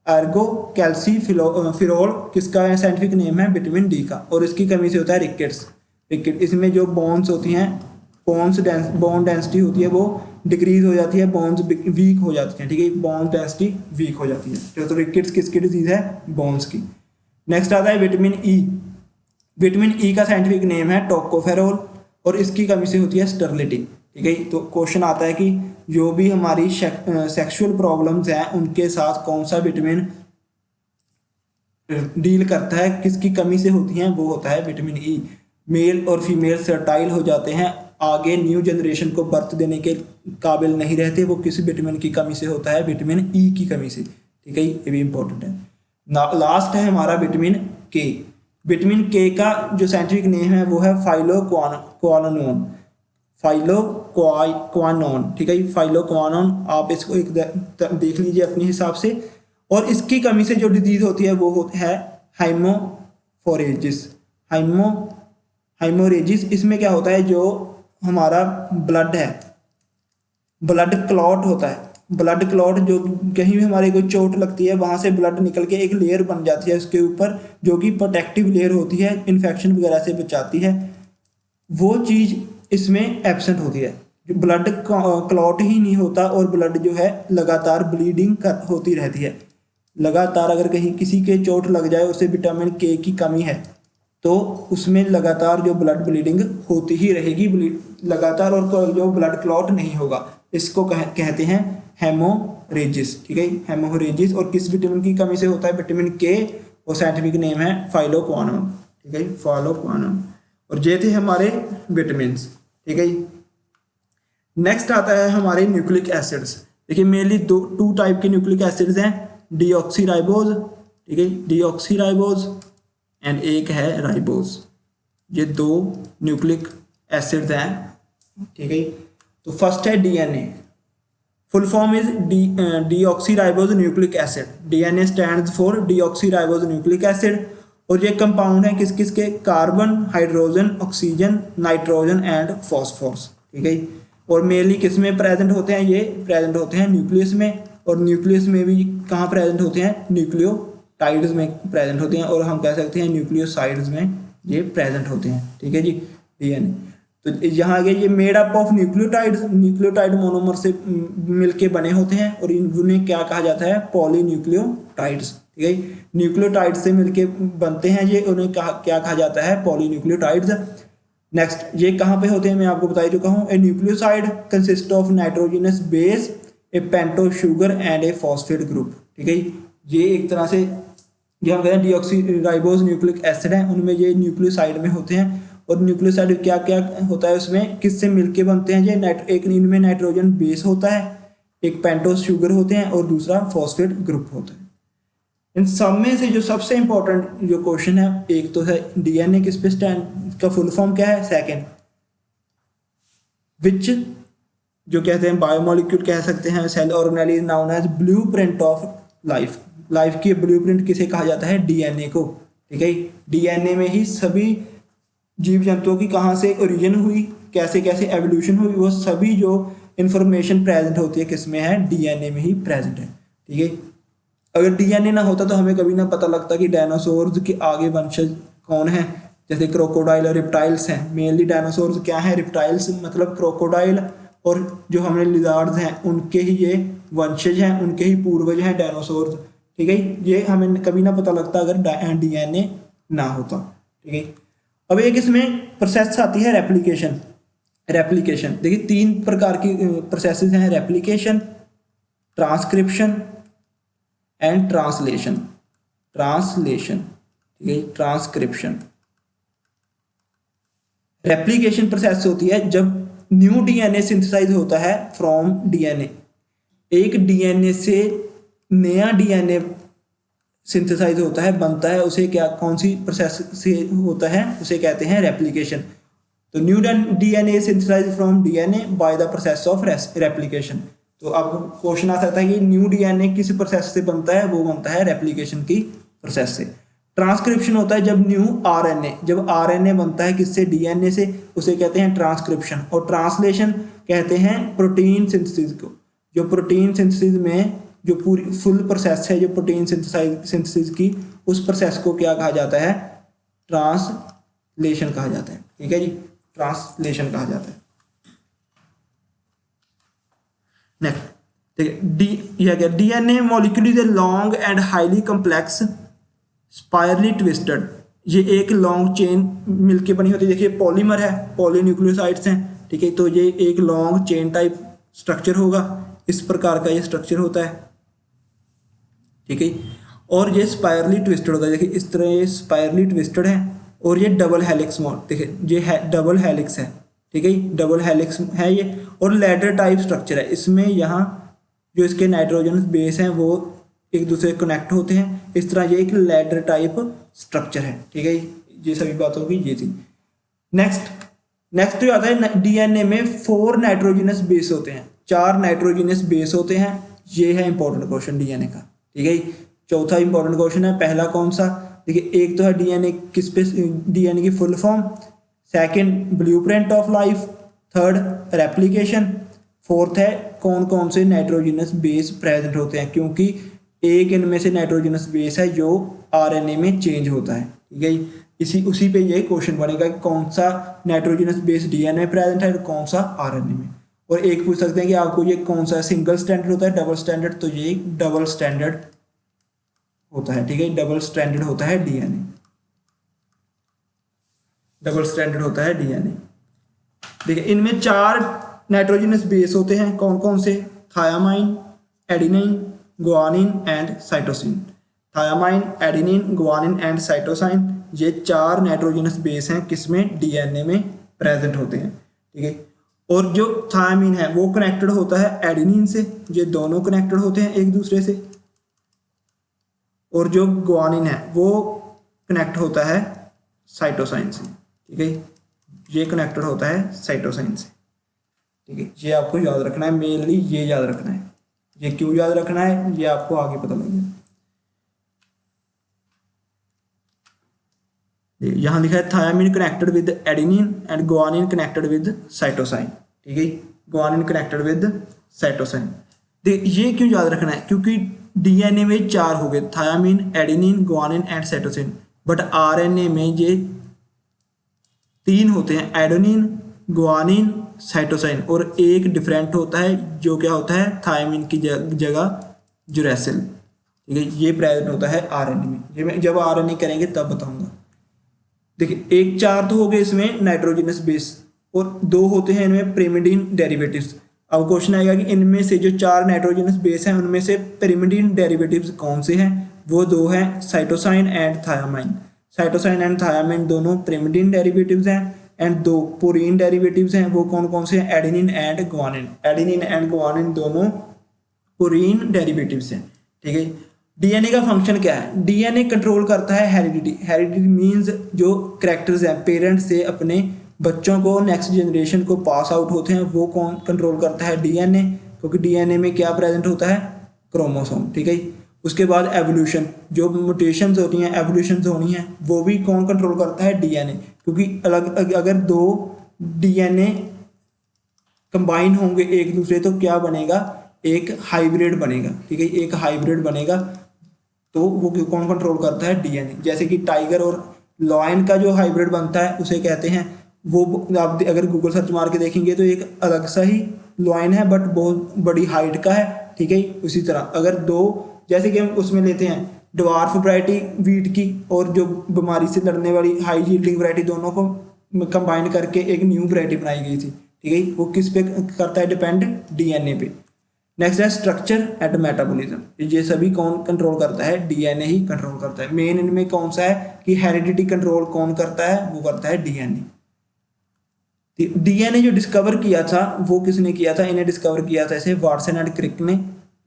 एर्गो कैल्सीफेरॉल किसका साइंटिफिक नेम है? विटामिन डी का, और इसकी कमी से होता है रिकेट्स। इसमें जो बोन्स होती हैं, बोन डेंसिटी होती है वो डिक्रीज हो जाती है, बोन्स वीक हो जाती हैं। ठीक है, बोन डेंसिटी वीक हो जाती है। तो रिकेट्स किसकी डिजीज है? बोन्स की। नेक्स्ट आता है विटामिन ई। विटामिन ई का साइंटिफिक नेम है टोकोफेरोल, और इसकी कमी से होती है स्टर्लिटी। ठीक है, तो क्वेश्चन आता है कि जो भी हमारी सेक्सुअल प्रॉब्लम्स हैं उनके साथ कौन सा विटामिन डील करता है, किसकी कमी से होती हैं? वो होता है विटामिन ई। मेल और फीमेल फर्टाइल हो जाते हैं, आगे न्यू जनरेशन को बर्थ देने के काबिल नहीं रहते, वो किस विटामिन की कमी से होता है? विटामिन ई की कमी से। ठीक है, ये भी इंपॉर्टेंट है। लास्ट है हमारा विटामिन के। विटामिन के का जो साइंटिफिक नेम है वो है फाइलोक्वानोन। फाइलोक्वानोन, ठीक है, फाइलोक्वानोन। आप इसको एक देख लीजिए अपने हिसाब से। और इसकी कमी से जो डिजीज होती है वो है हाइमोफोरेजिस। हाइमोरेजिस इसमें क्या होता है? जो हमारा ब्लड है, ब्लड क्लॉट होता है। ब्लड क्लॉट जो कहीं भी हमारे कोई चोट लगती है वहां से ब्लड निकल के एक लेयर बन जाती है उसके ऊपर, जो कि प्रोटेक्टिव लेयर होती है, इन्फेक्शन वगैरह से बचाती है। वो चीज़ इसमें एब्सेंट होती है। जो ब्लड क्लॉट ही नहीं होता और ब्लड जो है लगातार ब्लीडिंग होती रहती है। लगातार अगर कहीं किसी के चोट लग जाए, उसे विटामिन के की कमी है, तो उसमें लगातार जो ब्लड ब्लीडिंग होती ही रहेगी लगातार, और जो ब्लड क्लॉट नहीं होगा। इसको कहते हैं हेमोरेजिस। ठीक है, हेमोरेजिस। और किस विटामिन की कमी से होता है? विटामिन के, और साइंटिफिक नेम है फाइलोक्वानोन। ठीक है, फाइलोक्वानोन। और ये थे हमारे विटामिन। ठीक है, नेक्स्ट आता है हमारे न्यूक्लिक एसिड्स। देखिए मेनली टू टाइप के न्यूक्लिक एसिड्स हैं, डीऑक्सीराइबोज। ठीक है, डीऑक्सीराइबोज, एंड एक है राइबोज। ये दो न्यूक्लिक एसिड्स हैं। ठीक है, तो फर्स्ट है DNA. Full form is deoxyribose nucleic acid. DNA stands for deoxyribose nucleic acid. और ये कंपाउंड है किस किस के? Carbon, hydrogen, oxygen, nitrogen and phosphorus. ठीक है, और मेनली किस में प्रेजेंट होते हैं? ये प्रेजेंट होते हैं न्यूक्लियस में। और न्यूक्लियस में भी कहाँ प्रेजेंट होते हैं? न्यूक्लियोटाइड्स में प्रेजेंट होते हैं, और हम कह सकते हैं न्यूक्लियोसाइड्स में ये प्रेजेंट होते हैं। ठीक है जी, डीएनए। तो यहाँ आगे ये made up of nucleotides. Nucleotide monomer से मिलके बने होते हैं, और इन्हें क्या कहा जाता है? पॉलीन्यूक्लियोटाइड्स। ठीक है, न्यूक्लियोटाइड से मिलके बनते हैं ये, उन्हें क्या कहा जाता है? पॉलीन्यूक्लियोटाइड्स। नेक्स्ट, ये कहाँ पे होते हैं? मैं आपको बता चुका हूँ। A nucleoside consist of nitrogenous base, a pentose sugar and a phosphate group. ठीक है, ये एक तरह से ये हम कहते हैं डीऑक्सीराइबोज न्यूक्लिक एसिड हैं, उनमें ये न्यूक्लियोसाइड में होते हैं। और न्यूक्लियोसाइड क्या क्या होता है उसमें, किससे मिलके बनते हैं? ये एक इनमें नाइट्रोजन बेस होता है, एक पेंटोस शुगर होते हैं, और दूसरा फॉस्फेट ग्रुप होता है। इन सब में से जो सबसे इंपॉर्टेंट जो क्वेश्चन है, एक तो है डीएनए किस पे स्टैंड, का फुल फॉर्म क्या है? सेकंड, विच जो कहते हैं बायोमोलिक्यूल कह सकते हैं, cell organelle is known as blueprint of life. Life की ब्लूप्रिंट किसे कहा जाता है? डीएनए को। ठीक है, डीएनए में ही सभी जीव जंतुओं की कहाँ से ओरिजिन हुई, कैसे कैसे एवोल्यूशन हुई, वो सभी जो इंफॉर्मेशन प्रेजेंट होती है किसमें है, डीएनए में ही प्रेजेंट है। ठीक है, अगर डीएनए ना होता तो हमें कभी ना पता लगता कि डायनासोर्स के आगे वंशज कौन है, जैसे क्रोकोडाइल और रिप्टाइल्स हैं। मेनली डायनासोर्स क्या है, रिप्टाइल्स मतलब क्रोकोडाइल, और जो हमारे लिजार्ड्स हैं उनके ही ये वंशज हैं, उनके ही पूर्वज हैं डायनासोर्स। ठीक है, ये हमें कभी ना पता लगता अगर डीएनए ना होता। ठीक है, अब एक इसमें प्रोसेस आती है रेप्लिकेशन। रेप्लिकेशन देखिए 3 प्रकार की प्रोसेसेस हैं, replication, transcription and translation. Translation, ठीक है, ट्रांसक्रिप्शन। रेप्लिकेशन प्रोसेस होती है जब न्यू डीएनए सिंथेसाइज होता है फ्रॉम डीएनए। एक डीएनए से नया डीएनए सिंथेसाइज होता है, बनता है, उसे क्या, कौन सी प्रोसेस से होता है, उसे कहते हैं रेप्लिकेशन। तो new DNA synthesise from DNA by the process of replication. तो आपको क्वेश्चन आ सकता है कि न्यू डीएनए किस प्रोसेस से बनता है, वो बनता है रेप्लिकेशन की प्रोसेस से। ट्रांसक्रिप्शन होता है जब न्यू आरएनए, जब आरएनए बनता है किससे, डीएनए से, उसे कहते हैं ट्रांसक्रिप्शन। और ट्रांसलेशन कहते हैं प्रोटीन सिंथेसिस को। जो प्रोटीन सिंथेसिस में जो पूरी फुल प्रोसेस है, जो प्रोटीन सिंथेसिस की, उस प्रोसेस को क्या कहा जाता है, ट्रांसलेशन कहा जाता है। ठीक है जी, ट्रांसलेशन कहा जाता है। नेक्स्ट देखिए DNA molecule is a long and highly complex spirally twisted. ये एक लॉन्ग चेन मिलके बनी होती है। देखिए पॉलीमर है, पॉलीन्यूक्लियोसाइड्स हैं। ठीक है, तो ये एक लॉन्ग चेन टाइप स्ट्रक्चर होगा, इस प्रकार का ये स्ट्रक्चर होता है। ठीक है, और ये स्पायरली ट्विस्टेड होता है। देखिए इस तरह ये स्पायरली ट्विस्टेड है, और ये डबल हेलिक्स मोड, देखिए ये है डबल हेलिक्स है। ठीक है, डबल हेलिक्स है ये, और लैडर टाइप स्ट्रक्चर है। इसमें यहाँ जो इसके नाइट्रोजन बेस हैं वो एक दूसरे से कनेक्ट होते हैं। इस तरह ये एक लैडर टाइप स्ट्रक्चर है। ठीक है, ये सभी बातों की ये थी। नेक्स्ट जो आता है, डीएनए में 4 नाइट्रोजनस बेस होते हैं, 4 नाइट्रोजनस बेस होते हैं। ये है इंपॉर्टेंट क्वेश्चन डीएनए का। ठीक है, चौथा इंपॉर्टेंट क्वेश्चन है। पहला कौन सा, देखिए एक तो है डीएनए किस पे, डीएनए की full form, second blueprint of life, third replication, fourth है कौन कौन से नाइट्रोजनस बेस प्रेजेंट होते हैं, क्योंकि एक इनमें से नाइट्रोजनस बेस है जो आरएनए में चेंज होता है। ठीक है, उसी पे ये क्वेश्चन बनेगा कि कौन सा नाइट्रोजनस बेस डीएनए में प्रेजेंट है और कौन सा आरएनए में। और एक पूछ सकते हैं कि आपको ये कौन सा सिंगल स्टैंडर्ड होता है, डबल स्टैंडर्ड, तो ये डबल स्टैंडर्ड होता है। ठीक है, डबल स्टैंडर्ड होता है डीएनए, डबल स्टैंडर्ड होता है डीएनए। देखिए इनमें 4 नाइट्रोजनस बेस होते हैं, कौन कौन से, thiamine, adenine, guanine and cytosine. Thiamine, adenine, guanine and cytosine, ये 4 नाइट्रोजनस बेस हैं किसमें, डीएनए में प्रेजेंट होते हैं। ठीक है, और जो थायामीन है वो कनेक्टेड होता है एडेनिन से, ये दोनों कनेक्टेड होते हैं एक दूसरे से। और जो गुआनिन है वो कनेक्ट होता है साइटोसाइन से। ठीक है, ये कनेक्टेड होता है साइटोसाइन से। ठीक है, ये आपको याद रखना है, मेनली ये याद रखना है। ये क्यों याद रखना है, ये आपको आगे पता लगेगा। यहाँ लिखा है thiamine connected with adenine and guanine connected with cytosine. ठीक है, गुआनिन कनेक्टेड विद साइटोसाइन। ये क्यों याद रखना है, क्योंकि डीएनए में 4 हो गए, thiamine, adenine, guanine and cytosine, but RNA में ये 3 होते हैं, एडेनिन, गुआनिन, साइटोसाइन, और एक डिफरेंट होता है जो क्या होता है, थायामीन की जगह यूरेसिल। ठीक है, ये प्रेजेंट होता है आरएनए में। ये मैं जब आरएनए करेंगे तब बताऊंगा। देखिए 4 तो हो गए इसमें नाइट्रोजनस बेस, और 2 होते हैं इनमें पिरिमिडीन डेरिवेटिव्स। अब क्वेश्चन आएगा कि इनमें से जो 4 नाइट्रोजनस बेस हैं उनमें से पिरिमिडीन डेरिवेटिव्स कौन से हैं, वो 2 हैं, cytosine and thiamine. Cytosine and thiamine दोनों पिरिमिडीन डेरिवेटिव्स हैं, एंड 2 पुरीन डेरिवेटिव्स हैं, वो कौन कौन से हैं, adenine and guanine. Adenine and guanine दोनों पुरीन डेरिवेटिव्स हैं। ठीक है, डीएनए का फंक्शन क्या है, डीएनए कंट्रोल करता है हेरिडिटी। हेरिडिटी मींस जो कैरेक्टर्स हैं पेरेंट्स से अपने बच्चों को, नेक्स्ट जनरेशन को पास आउट होते हैं, वो कौन कंट्रोल करता है, डीएनए, क्योंकि डीएनए में क्या प्रेजेंट होता है, क्रोमोसोम। ठीक है, उसके बाद एवोल्यूशन, जो म्यूटेशंस होती हैं, एवोल्यूशंस होनी है, वो भी कौन कंट्रोल करता है, डीएनए, क्योंकि अलग अगर 2 डीएनए कंबाइन होंगे एक दूसरे तो क्या बनेगा, एक हाइब्रिड बनेगा, ठीक है, एक हाइब्रिड बनेगा। तो वो कौन कंट्रोल करता है, डीएनए। जैसे कि टाइगर और लॉयन का जो हाइब्रिड बनता है उसे कहते हैं, वो आप अगर गूगल सर्च मार के देखेंगे तो एक अलग सा ही लॉयन है बट बहुत बड़ी हाइट का है, ठीक है। उसी तरह अगर दो, जैसे कि हम उसमें लेते हैं ड्वार्फ वैरायटी वीट की और जो बीमारी से लड़ने वाली हाई यील्डिंग वैरायटी, दोनों को कंबाइन करके एक न्यू वैरायटी बनाई गई थी, ठीक है। वो किस पे करता है, डिपेंड, डीएनए पे। नेक्स्ट है स्ट्रक्चर एंड मेटाबॉलिज्म, ये सभी कौन कंट्रोल करता है, डीएनए ही कंट्रोल करता है। मेन इनमें कौन सा है कि हेरिडिटी कंट्रोल कौन करता है, वो करता है डीएनए। डीएनए जो डिस्कवर किया था वो किसने किया था, इन्हें डिस्कवर किया था इसे वाटसन एंड क्रिक ने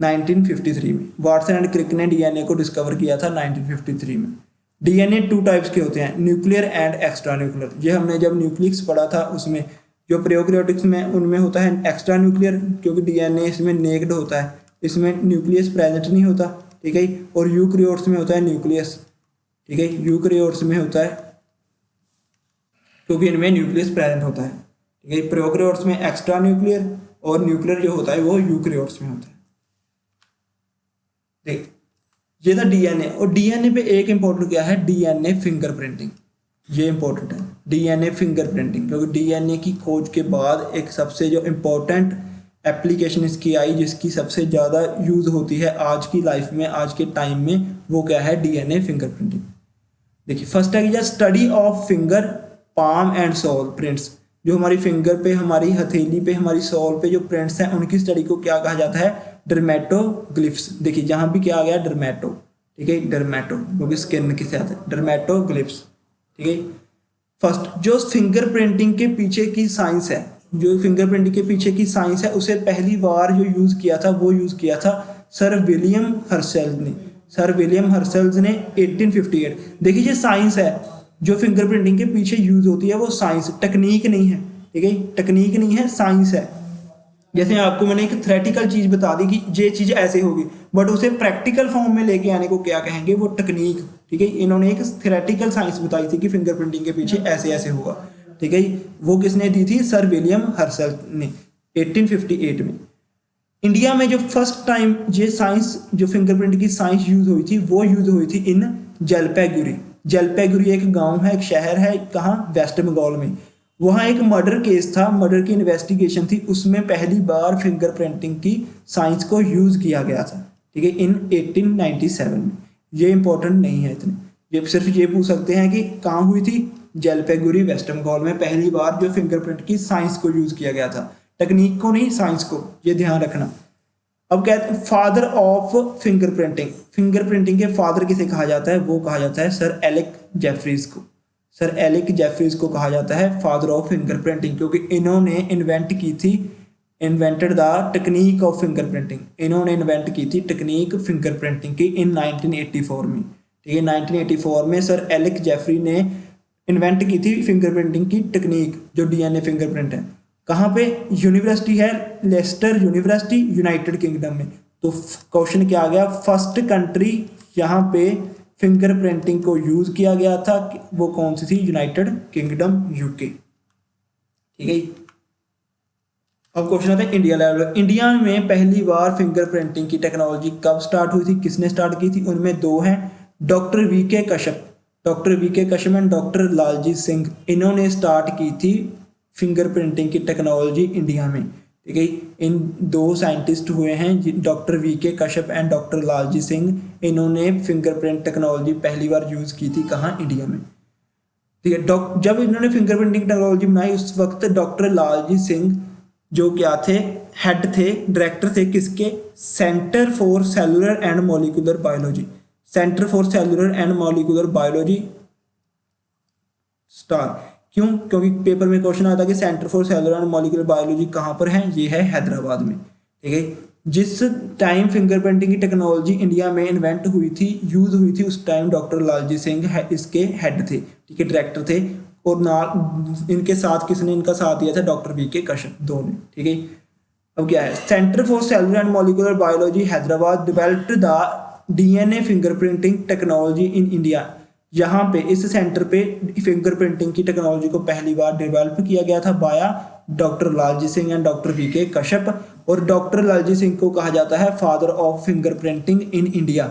1953 में। वाटसन एंड क्रिक ने डीएनए को डिस्कवर किया था 1953 में। डीएनए 2 टाइप्स के होते हैं, न्यूक्लियर एंड एक्स्ट्रा न्यूक्लियर। ये हमने जब न्यूक्लियस पढ़ा था उसमें, जो प्रोकैरियोटिक्स में उनमें होता है एक्स्ट्रा न्यूक्लियर, क्योंकि डीएनए इसमें नेक्ड होता है, इसमें न्यूक्लियस प्रेजेंट नहीं होता, ठीक है। और यूकैरियोट्स में होता है न्यूक्लियस, ठीक है, यूकैरियोट्स में होता है क्योंकि इनमें न्यूक्लियस प्रेजेंट होता है, ठीक है। प्रोकैरियोट्स में एक्स्ट्रा न्यूक्लियर और न्यूक्लियर जो होता है वो यूकैरियोट्स में होता है। देख, ये था डीएनए। और डीएनए पे एक इंपॉर्टेंट क्या है, डीएनए फिंगरप्रिंटिंग, ये इंपॉर्टेंट है डीएनए फिंगरप्रिंटिंग, क्योंकि डीएनए की खोज के बाद एक सबसे जो इम्पोर्टेंट एप्लीकेशन इसकी आई, जिसकी सबसे ज़्यादा यूज़ होती है आज की लाइफ में, आज के टाइम में, वो क्या है, डीएनए फिंगरप्रिंटिंग। देखिए फर्स्ट है कि study of finger palm and sole prints, जो हमारी फिंगर पे, हमारी हथेली पे, हमारी सोल पे जो प्रिंट्स हैं उनकी स्टडी को क्या कहा जाता है, डर्मेटोग्लिफ्स। देखिए जहाँ भी क्या आ गया, डर्मेटो, ठीक है, डर्मेटो क्योंकि स्किन के साथ है, डर्मेटोग्लिफ्स, ठीक है। फर्स्ट जो फिंगरप्रिंटिंग के पीछे की साइंस है, जो फिंगरप्रिंटिंग के पीछे की साइंस है, उसे पहली बार जो यूज़ किया था वो यूज़ किया था सर विलियम हर्शेल ने। सर विलियम हर्शेल ने 1858। देखिए ये साइंस है जो फिंगरप्रिंटिंग के पीछे यूज होती है, वो साइंस, टेक्निक नहीं है, ठीक है, टेक्निक नहीं है, साइंस है। जैसे आपको मैंने एक थ्योरेटिकल चीज बता दी कि ये चीज ऐसे होगी, बट उसे प्रैक्टिकल फॉर्म में लेके आने को क्या कहेंगे, वो टेक्निक, ठीक है। इन्होंने एक थ्योरेटिकल साइंस बताई थी कि फिंगरप्रिंटिंग के पीछे ऐसे ऐसे होगा, ठीक है। वो किसने दी थी, सर विलियम हर्शेल ने 1858 में। इंडिया में जो फर्स्ट टाइम ये साइंस, जो फिंगरप्रिंट की साइंस यूज हुई थी, वो यूज हुई थी इन जलपाईगुड़ी। जलपाईगुड़ी एक गांव है, एक शहर है, कहाँ, वेस्ट बंगाल में। वहाँ एक मर्डर केस था, मर्डर की इन्वेस्टिगेशन थी, उसमें पहली बार फिंगरप्रिंटिंग की साइंस को यूज किया गया था, ठीक है, इन 1897 में। ये इंपॉर्टेंट नहीं है इतने, ये सिर्फ ये पूछ सकते हैं कि कहाँ हुई थी, जलपाईगुड़ी वेस्ट बंगाल में पहली बार जो फिंगरप्रिंट की साइंस को यूज किया गया था, टेक्निक को नहीं, साइंस को, ये ध्यान रखना। अब कहते हैं फादर ऑफ फिंगरप्रिंटिंग, फिंगरप्रिंटिंग के फादर किसे कहा जाता है, वो कहा जाता है सर एलेक जेफरीज को। सर एलेक जेफरीज को कहा जाता है फादर ऑफ फिंगरप्रिंटिंग, क्योंकि इन्होंने इन्वेंट की थी, invented the technique of fingerprinting. इन्होंने इन्वेंट की थी टेक्निक फिंगरप्रिंटिंग की इन 1984 में, ठीक है। 1984 में सर एलेक जेफरी ने इन्वेंट की थी फिंगरप्रिंटिंग की टेक्निक, जो डीएनए फिंगरप्रिंट है। कहाँ पे, यूनिवर्सिटी है लेस्टर यूनिवर्सिटी, यूनाइटेड किंगडम में। तो क्वेश्चन क्या आ गया, फर्स्ट कंट्री यहाँ पे फिंगरप्रिंटिंग को यूज किया गया था, वो कौन सी थी, यूनाइटेड किंगडम, यूके, ठीक है। अब क्वेश्चन आता है इंडिया लेवल। इंडिया में पहली बार फिंगरप्रिंटिंग की टेक्नोलॉजी कब स्टार्ट हुई थी, किसने स्टार्ट की थी, उनमें दो हैं, doctor VK Kashyap, doctor VK Kashyap and doctor Laljit Singh. इन्होंने स्टार्ट की थी फिंगरप्रिंटिंग की टेक्नोलॉजी इंडिया में, ठीक है। इन दो साइंटिस्ट हुए हैं, doctor VK Kashyap and doctor Laljit Singh. इन्होंने फिंगरप्रिंट टेक्नोलॉजी पहली बार यूज की थी, कहाँ, इंडिया में, ठीक है। जब इन्होंने फिंगरप्रिंटिंग टेक्नोलॉजी बनाई उस वक्त डॉक्टर लालजीत सिंह जो क्या थे, हेड थे, डायरेक्टर थे किसके, centre for cellular and molecular biology, centre for cellular and molecular biology star. क्यों, क्योंकि पेपर में क्वेश्चन आता है कि centre for cellular and molecular biology कहाँ पर है, ये है हैदराबाद में, ठीक है। जिस टाइम फिंगरप्रिंटिंग की टेक्नोलॉजी इंडिया में इन्वेंट हुई थी, यूज हुई थी, उस टाइम डॉक्टर लालजीत सिंह इसके हेड थे, ठीक है, डायरेक्टर थे। और ना इनके साथ किसने इनका साथ दिया था, डॉक्टर वीके कश्यप, दो ने, ठीक है। अब क्या है, centre for cellular and molecular biology Hyderabad developed the DNA fingerprinting technology in India. यहाँ पे इस सेंटर पे फिंगरप्रिंटिंग की टेक्नोलॉजी को पहली बार डेवलप किया गया था बाया doctor Lalji Singh and doctor VK Kashyap. और डॉक्टर लालजी सिंह को कहा जाता है father of fingerprinting in India,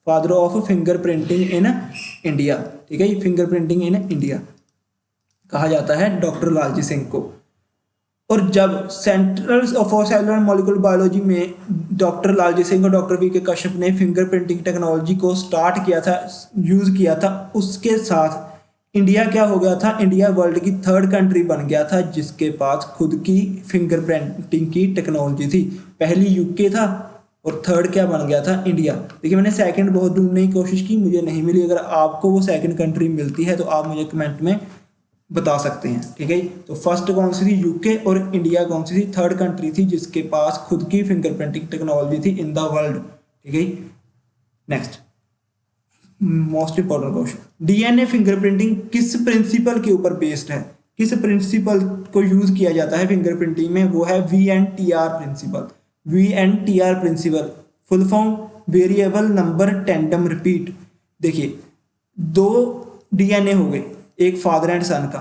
father of fingerprinting in India, ठीक है, फिंगरप्रिंटिंग इन इंडिया कहा जाता है डॉक्टर लालजी सिंह को। और जब central for cellular molecular biology में डॉक्टर लालजी सिंह और डॉक्टर वी के कश्यप ने फिंगरप्रिंटिंग टेक्नोलॉजी को स्टार्ट किया था, यूज़ किया था, उसके साथ इंडिया क्या हो गया था, इंडिया वर्ल्ड की थर्ड कंट्री बन गया था जिसके पास खुद की फिंगरप्रिंटिंग की टेक्नोलॉजी थी। पहली यूके था और थर्ड क्या बन गया था, इंडिया। देखिए मैंने सेकंड बहुत ढूंढने की कोशिश की, मुझे नहीं मिली। अगर आपको वो सेकंड कंट्री मिलती है तो आप मुझे कमेंट में बता सकते हैं, ठीक है। तो फर्स्ट कौन सी थी, यूके, और इंडिया कौन सी थी, थर्ड कंट्री थी जिसके पास खुद की फिंगरप्रिंटिंग टेक्नोलॉजी थी इन द वर्ल्ड, ठीक है। Next most important question, DNA fingerprinting किस प्रिंसिपल के ऊपर बेस्ड है, किस प्रिंसिपल को यूज किया जाता है फिंगरप्रिंटिंग में, वो है VNTR principle. VNTR principle full form variable number tandem repeat. देखिए दो डीएनए हो गए, एक फादर एंड सन का,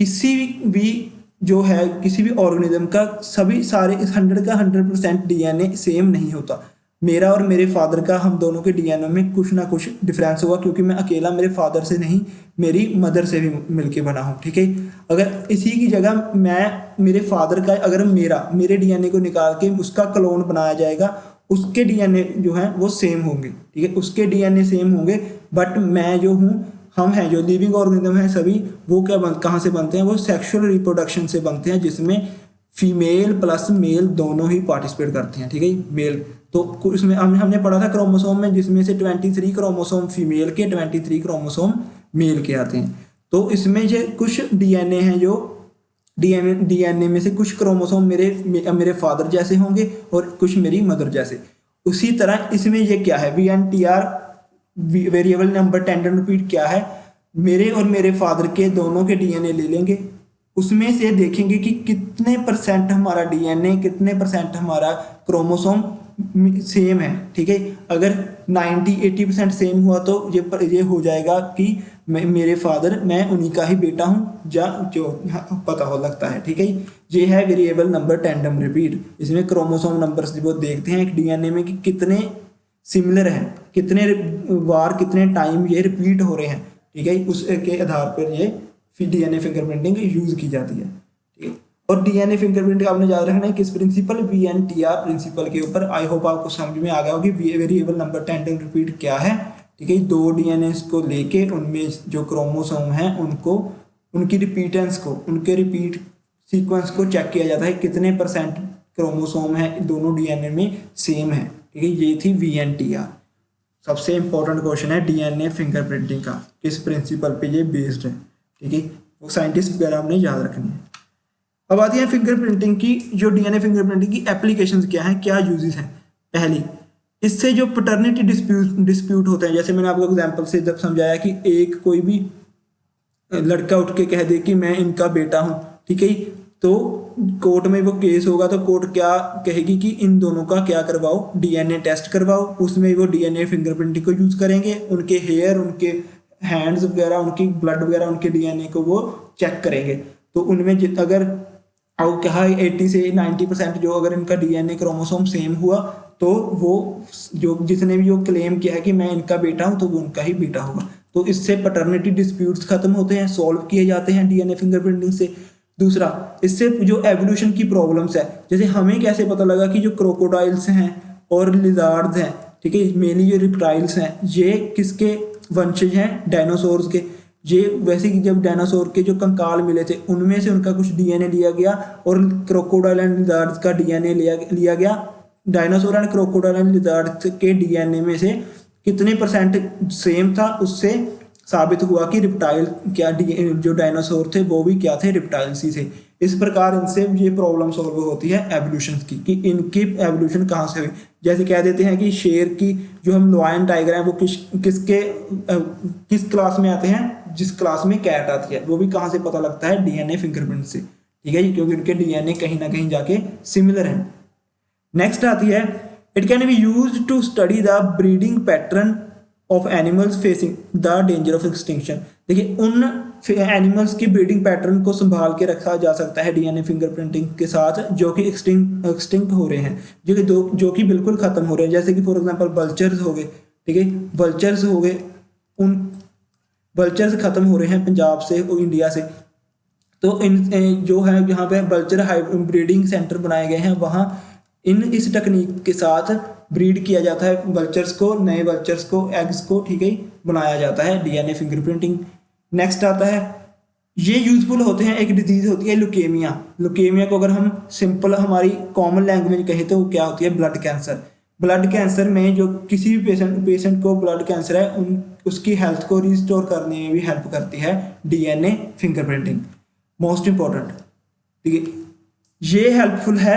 किसी भी जो है किसी भी ऑर्गेनिज्म का सभी सारे 100 का 100% डीएनए सेम नहीं होता। मेरा और मेरे फादर का, हम दोनों के डीएनए में कुछ ना कुछ डिफरेंस होगा, क्योंकि मैं अकेला मेरे फादर से नहीं, मेरी मदर से भी मिलके बना हूँ, ठीक है। अगर इसी की जगह मैं मेरे फादर का, अगर मेरे डीएनए को निकाल के उसका क्लोन बनाया जाएगा, उसके डीएनए जो है वो सेम होंगे, ठीक है, उसके डीएनए सेम होंगे, बट मैं जो हूँ, हम हैं जो लिविंग ऑर्गेनिज्म है सभी, वो क्या कहाँ से बनते हैं, वो सेक्सुअल रिप्रोडक्शन से बनते हैं, जिसमें फीमेल प्लस मेल दोनों ही पार्टिसिपेट करते हैं, ठीक है। मेल तो इसमें हमने पढ़ा था क्रोमोसोम में, जिसमें से 23 क्रोमोसोम फीमेल के, 23 क्रोमोसोम मेल के आते हैं। तो इसमें जो कुछ डीएनए हैं, जो डीएनए में से कुछ क्रोमोसोम मेरे फादर जैसे होंगे और कुछ मेरी मदर जैसे। उसी तरह इसमें ये क्या है, VNTR variable number tandem repeat क्या है, मेरे और मेरे फादर के दोनों के डीएनए ले लेंगे, उसमें से देखेंगे कि कितने परसेंट हमारा डीएनए, कितने परसेंट हमारा क्रोमोसोम सेम है, ठीक है। अगर 90-80% सेम हुआ तो ये हो जाएगा कि मेरे फादर, मैं उन्हीं का ही बेटा हूँ, जो पता हो लगता है, ठीक है। ये है वेरिएबल नंबर टेंडम रिपीट। इसमें क्रोमोसोम नंबर्स वो देखते हैं एक डीएनए में कि कितने सिमिलर है, कितने बार कितने टाइम ये रिपीट हो रहे हैं, ठीक है। उसके आधार पर ये डीएनए फिंगरप्रिंटिंग यूज की जाती है, ठीक है। और डीएनए फिंगरप्रिंटिंग आपने याद रखना है किस प्रिंसिपल, VNTR प्रिंसिपल के ऊपर। आई होप आपको समझ में आ गया होगी वेरिएबल नंबर टेंडम रिपीट क्या है, ठीक है। दो डीएनए को लेके उनमें जो क्रोमोसोम है उनको, उनकी रिपीटेंस को, उनके रिपीट सीक्वेंस को चेक किया जाता है, कितने परसेंट क्रोमोसोम है दोनों डीएनए में सेम है, ठीक है। ये थी VNTR। सबसे इंपॉर्टेंट क्वेश्चन है डीएनए फिंगरप्रिंटिंग का, किस प्रिंसिपल पे ये बेस्ड है, ठीक है। वो साइंटिस्ट वगैरह हमने याद रखनी है। अब आती है फिंगरप्रिंटिंग की, जो डीएनए फिंगरप्रिंटिंग की एप्लीकेशंस क्या हैं, क्या यूजेस हैं। पहली, इससे जो पैटर्निटी डिस्प्यूट होते हैं, जैसे मैंने आपको एग्जांपल से जब समझाया कि एक कोई भी लड़का उठ के कह दे कि मैं इनका बेटा हूँ, ठीक है, तो कोर्ट में वो केस होगा तो कोर्ट क्या कहेगी कि इन दोनों का क्या करवाओ, डीएनए टेस्ट करवाओ। उसमें वो डीएनए फिंगरप्रिंटिंग को यूज करेंगे, उनके हेयर, उनके हैंड्स वगैरह, उनकी ब्लड वगैरह, उनके डीएनए को वो चेक करेंगे। तो उनमें अगर और कहा 80 से 90% जो अगर इनका डीएनए क्रोमोसोम सेम हुआ तो वो जो जिसने भी वो क्लेम किया है कि मैं इनका बेटा हूं तो वो उनका ही बेटा होगा। तो इससे पैटर्निटी डिस्प्यूट्स खत्म होते हैं, सॉल्व किए जाते हैं डीएनए फिंगरप्रिंटिंग से। दूसरा, इससे जो एवोल्यूशन की प्रॉब्लम्स है, जैसे हमें कैसे पता लगा कि जो क्रोकोडाइल्स हैं और लिजार्ड्स हैं, ठीक है, मेनली जो रिप्टाइल्स हैं, ये किसके वंशज हैं, डायनासोर्स के। ये वैसे कि जब डायनासोर के जो कंकाल मिले थे उनमें से उनका कुछ डीएनए लिया गया और क्रोकोडाइल एंड लिजार्ड्स का डीएनए लिया गया। Dinosaur and crocodile and lizards के डीएनए में से कितने परसेंट सेम था, उससे साबित हुआ कि रिप्टाइल क्या जो डायनासोर थे वो भी क्या थे, रिप्टाइल्स ही थे। इस प्रकार इनसे ये प्रॉब्लम सॉल्व होती है एवोल्यूशन की, कि इनकी एवोल्यूशन कहाँ से हुई। जैसे कह देते हैं कि शेर की जो हम लॉयन टाइगर हैं वो किस क्लास में आते हैं, जिस क्लास में कैट आती है, वो भी कहाँ से पता लगता है, डीएनए फिंगरप्रिंट से, ठीक है, क्योंकि उनके डीएनए कहीं ना कहीं जाके सिमिलर हैं। नेक्स्ट आती है, it can be used to study the breeding pattern of animals facing the danger of extinction. देखिए उन एनिमल्स की ब्रीडिंग पैटर्न को संभाल के रखा जा सकता है डीएनए फिंगरप्रिंटिंग के साथ जो कि एक्सटिंक्ट हो रहे हैं, जो कि बिल्कुल खत्म हो रहे हैं, जैसे कि फॉर एग्जांपल वल्चर्स हो गए, ठीक है, वल्चर्स हो गए, उन वल्चर्स खत्म हो रहे हैं पंजाब से और इंडिया से। तो इन जो है यहाँ पे वल्चर ब्रीडिंग सेंटर बनाए गए हैं, वहाँ इस टेक्निक के साथ ब्रीड किया जाता है वल्चर्स को, नए वल्चर्स को, एग्स को, ठीक है, बनाया जाता है डीएनए फिंगरप्रिंटिंग। नेक्स्ट आता है, ये यूजफुल होते हैं, एक डिजीज होती है लुकेमिया। लुकेमिया को अगर हम सिंपल हमारी कॉमन लैंग्वेज कहें तो क्या होती है, ब्लड कैंसर। ब्लड कैंसर में जो किसी भी पेशेंट को ब्लड कैंसर है उसकी हेल्थ को रिस्टोर करने में भी हेल्प करती है डीएनए फिंगरप्रिंटिंग, मोस्ट इंपॉर्टेंट, ठीक है। ये हेल्पफुल है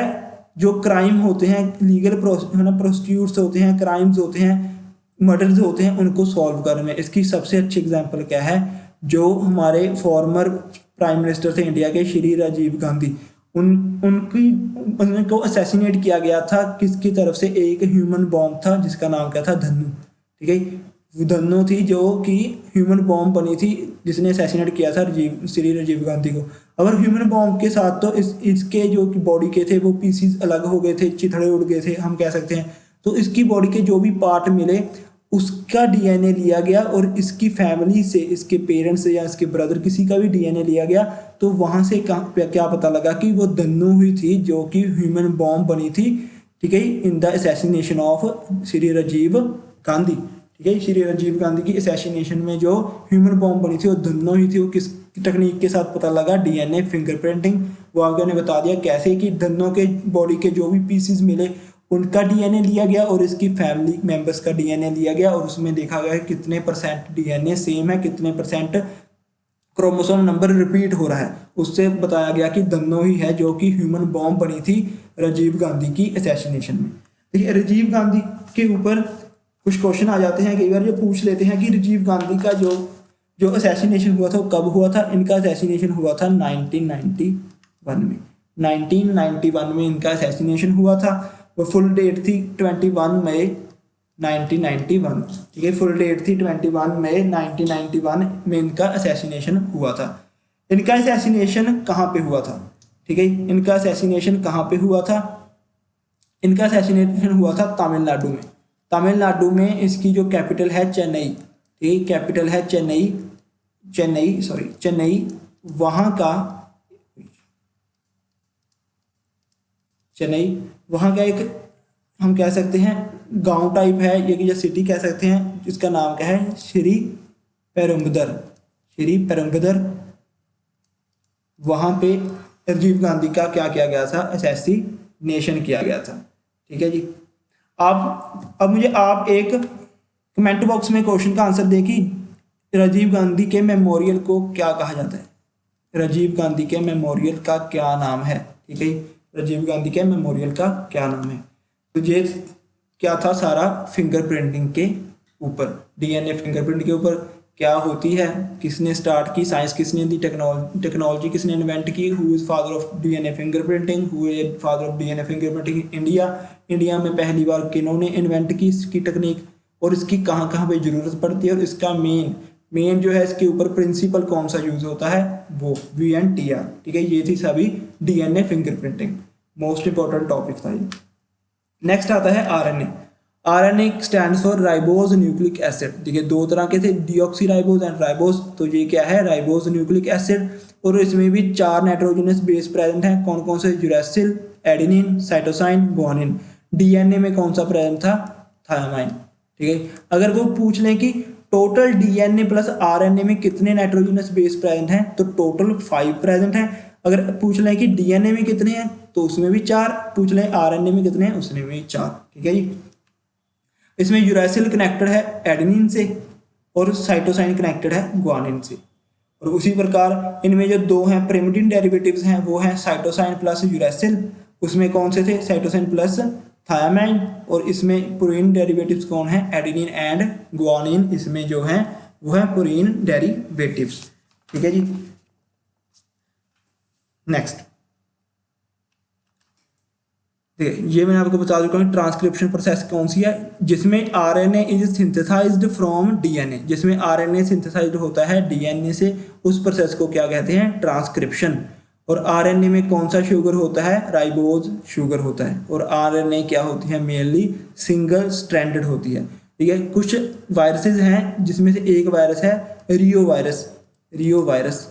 जो क्राइम होते हैं, लीगल प्रोसिक्यूट्स होते हैं, क्राइम्स होते हैं, मर्डर्स होते हैं, उनको सॉल्व करने में। इसकी सबसे अच्छी एग्जांपल क्या है, जो हमारे फॉर्मर प्राइम मिनिस्टर थे इंडिया के श्री राजीव गांधी, उनको असैसिनेट किया गया था किसकी तरफ से, एक ह्यूमन बॉम्ब था जिसका नाम क्या था, धन्नू, ठीक है। धन्नू थी जो कि ह्यूमन बॉम्ब बनी थी जिसने असैसिनेट किया था श्री राजीव गांधी को। अगर ह्यूमन बॉम्ब के साथ तो इसके जो बॉडी के थे वो पीसीज अलग हो गए थे, चिथड़े उड़ गए थे हम कह सकते हैं। तो इसकी बॉडी के जो भी पार्ट मिले उसका डीएनए लिया गया और इसकी फैमिली से, इसके पेरेंट्स से या इसके ब्रदर किसी का भी डीएनए लिया गया, तो वहां से क्या पता लगा कि वो धन्नू हुई थी जो कि ह्यूमन बॉम्ब बनी थी, ठीक है, in the assassination of Shri Rajiv Gandhi, ठीक है। श्री राजीव गांधी की असैसिनेशन में जो ह्यूमन बॉम्ब बनी थी वो धन्नू ही थी। वो किस टेक्निक के साथ पता लगा, डीएनए फिंगरप्रिंटिंग। वो आगे ने बता दिया कैसे कि धन्नू के बॉडी के जो भी पीसेस मिले उनका डीएनए लिया गया और इसकी फैमिली मेंबर्स का डीएनए लिया गया और उसमें देखा गया कितने परसेंट डीएनए सेम है, कितने परसेंट क्रोमोसोम नंबर रिपीट हो रहा है। उससे बताया गया कि धन्नो ही है जो कि ह्यूमन बॉम्ब बनी थी राजीव गांधी की असैसिनेशन में। देखिए राजीव गांधी के ऊपर कुछ क्वेश्चन आ जाते हैं कई बार, जो पूछ लेते हैं कि राजीव गांधी का जो असैसिनेशन हुआ था वो कब हुआ था। इनका असैसिनेशन हुआ था 1991 में। 1991 में इनका असैसिनेशन हुआ था। वो फुल डेट थी 21 मई 1991, ठीक है, फुल डेट थी 21 मई 1991 में इनका असैसिनेशन हुआ था। इनका असैसिनेशन कहाँ पे हुआ था, ठीक है, इनका असैसिनेशन कहाँ पे हुआ था, इनका असैसिनेशन हुआ था तमिलनाडु में। तमिलनाडु में इसकी जो कैपिटल है चेन्नई, ठीक है, कैपिटल है चेन्नई, वहाँ का एक हम कह सकते हैं गांव टाइप है, ये कि सिटी कह सकते हैं, जिसका नाम क्या है, श्री पेरुम्बदूर। वहां पे राजीव गांधी का क्या किया गया था, असैसिनेशन किया गया था, ठीक है जी। अब मुझे आप एक कमेंट बॉक्स में क्वेश्चन का आंसर दें कि राजीव गांधी के मेमोरियल को क्या कहा जाता है। राजीव गांधी के मेमोरियल का क्या नाम है, ठीक है, राजीव गांधी के मेमोरियल का क्या नाम है। तो ये क्या था सारा फिंगरप्रिंटिंग के ऊपर, डीएनए फिंगरप्रिंट के ऊपर क्या होती है, किसने स्टार्ट की, साइंस किसने दी, टेक्नोलॉजी किसने इन्वेंट की, who is father of DNA fingerprinting, who is father of DNA fingerprinting India में पहली बार किन्होंने इन्वेंट की इसकी टेक्निक, और इसकी कहाँ कहाँ पे जरूरत पड़ती है, और इसका मेन जो है इसके ऊपर प्रिंसिपल कौन सा यूज होता है, वो VNTR, ठीक है। ये थी सभी DNA fingerprinting, most important topic था ये। नेक्स्ट आता है RNA stands for ribose nucleic acid. देखिए दो तरह के थे, डीऑक्सीराइबोज एंड राइबोज। तो ये क्या है, राइबोज न्यूक्लिक एसिड, और इसमें भी 4 नाइट्रोजनस बेस प्रेजेंट है। कौन कौन से, uracil, adenine, cytosine, guanine. DNA में कौन सा प्रेजेंट था, थायामाइन, ठीक है। अगर वो पूछ लें कि टोटल डीएनए प्लस आरएनए में कितने नाइट्रोजनस बेस प्रेजेंट हैं, तो टोटल 5 प्रेजेंट हैं। अगर पूछ लें कि डीएनए में कितने हैं, तो उसमें भी 4। पूछ लें आरएनए में कितने हैं, उसमें भी 4, ठीक है जी। इसमें यूरेसिल कनेक्टेड है एडेनिन से और साइटोसाइन कनेक्टेड है गुआनिन से। और उसी प्रकार इनमें जो 2 हैं प्रिमिटिव डेरिवेटिव्स हैं, वो हैं साइटोसाइन प्लस यूरेसिल। उसमें कौन से थे, साइटोसाइन प्लस थायामाइन। और इसमें पुरीन डेरिवेटिव्स कौन है, एडेनिन एंड गुआनिन। इसमें जो है वो है पुरीन डेरिवेटिव्स, ठीक है जी। नेक्स्ट देखिए ये मैंने आपको बता चुका हूँ ट्रांसक्रिप्शन प्रोसेस कौन सी है, जिसमें RNA is synthesised from DNA, जिसमें आरएनए सिंथेसाइज्ड होता है डीएनए से, उस प्रोसेस को क्या कहते हैं, ट्रांसक्रिप्शन। और आरएनए में कौन सा शुगर होता है, राइबोज शुगर होता है। और आरएनए क्या होती है, मेनली सिंगल स्ट्रैंडेड होती है, ठीक है। कुछ वायरसेस हैं जिसमें से एक वायरस है रियो वायरस,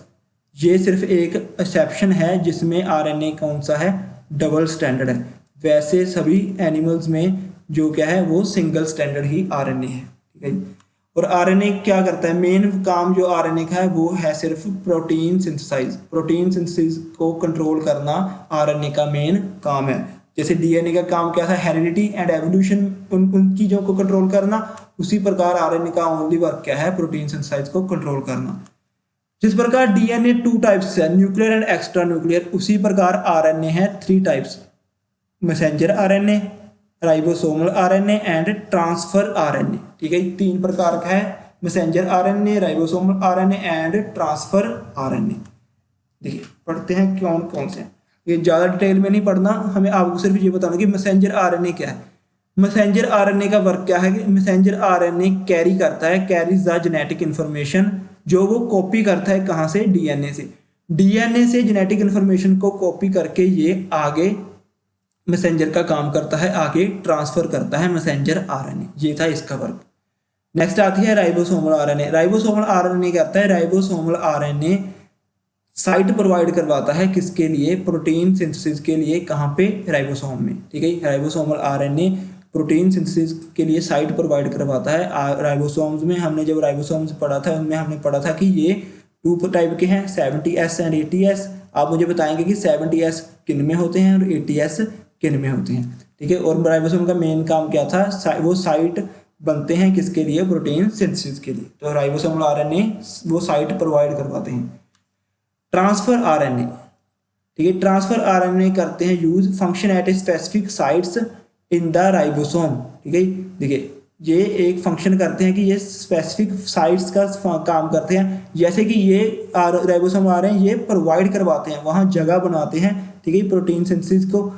ये सिर्फ एक एक्सेप्शन है जिसमें आरएनए कौन सा है, डबल स्टैंडर्ड है। वैसे सभी एनिमल्स में जो क्या है वो सिंगल स्टैंडर्ड ही आरएनए है, ठीक है। और आरएनए क्या करता है, मेन काम जो आरएनए का है वो है सिर्फ प्रोटीन सिंथेसिस को कंट्रोल करना आरएनए का मेन काम है। जैसे डीएनए का काम क्या था, हेरिडिटी एंड एवोल्यूशन, उन चीज़ों को कंट्रोल करना, उसी प्रकार आरएनए का ओनली वर्क क्या है, प्रोटीन सिंथेसाइज को कंट्रोल करना। जिस प्रकार डीएनए 2 टाइप्स है, न्यूक्लियर एंड एक्स्ट्रा न्यूक्लियर, उसी प्रकार आरएनए है 3 types, messenger RNA, ribosomal RNA and transfer RNA, ठीक है। 3 प्रकार का है, messenger RNA, ribosomal RNA and transfer RNA. देखिए पढ़ते हैं कौन कौन से, ये ज़्यादा डिटेल में नहीं पढ़ना, हमें आपको सिर्फ ये बताना कि मैसेंजर आरएनए क्या है। मैसेंजर आरएनए का वर्क क्या है कि मैसेंजर आरएनए कैरी करता है, कैरीज द जेनेटिक इन्फॉर्मेशन, जो वो कॉपी करता है कहाँ से, डीएनए से जेनेटिक इन्फॉर्मेशन को कॉपी करके ये आगे मैसेंजर का काम करता है, आगे ट्रांसफर करता है मैसेंजर आरएनए, ये था इसका वर्क। नेक्स्ट आती है राइबोसोमल आरएनए। राइबोसोमल आरएनए कहता है, राइबोसोमल आरएनए साइट प्रोवाइड करवाता है किसके लिए, प्रोटीन सिंथेसिस के लिए, कहाँ पे, राइबोसोम में, ठीक है। राइबोसोमल आरएनए प्रोटीन सिंथेसिस के लिए साइट प्रोवाइड करवाता है राइबोसोम्स में। हमने जब राइबोसोम्स पढ़ा था उनमें हमने पढ़ा था कि ये 2 टाइप के हैं, 70S एंड 80S। आप मुझे बताएंगे कि 70S किन में होते हैं और 80S किन में होते हैं, ठीक है। और राइबोसोम का मेन काम क्या था, वो साइट बनते हैं किसके लिए, प्रोटीन सिंथेसिस के लिए। तो राइबोसोमल आरएनए वो साइट प्रोवाइड करवाते हैं। ट्रांसफर आरएनए, ठीक है, ट्रांसफर आरएनए करते हैं use, function at a specific sites in the ribosome, ठीक है। देखिए ये एक फंक्शन करते हैं कि ये स्पेसिफिक साइट्स का काम करते हैं, जैसे कि ये राइबोसोम आ रहे हैं, ये प्रोवाइड करवाते हैं, वहाँ जगह बनाते हैं, ठीक है, प्रोटीन सिंथेसिस को,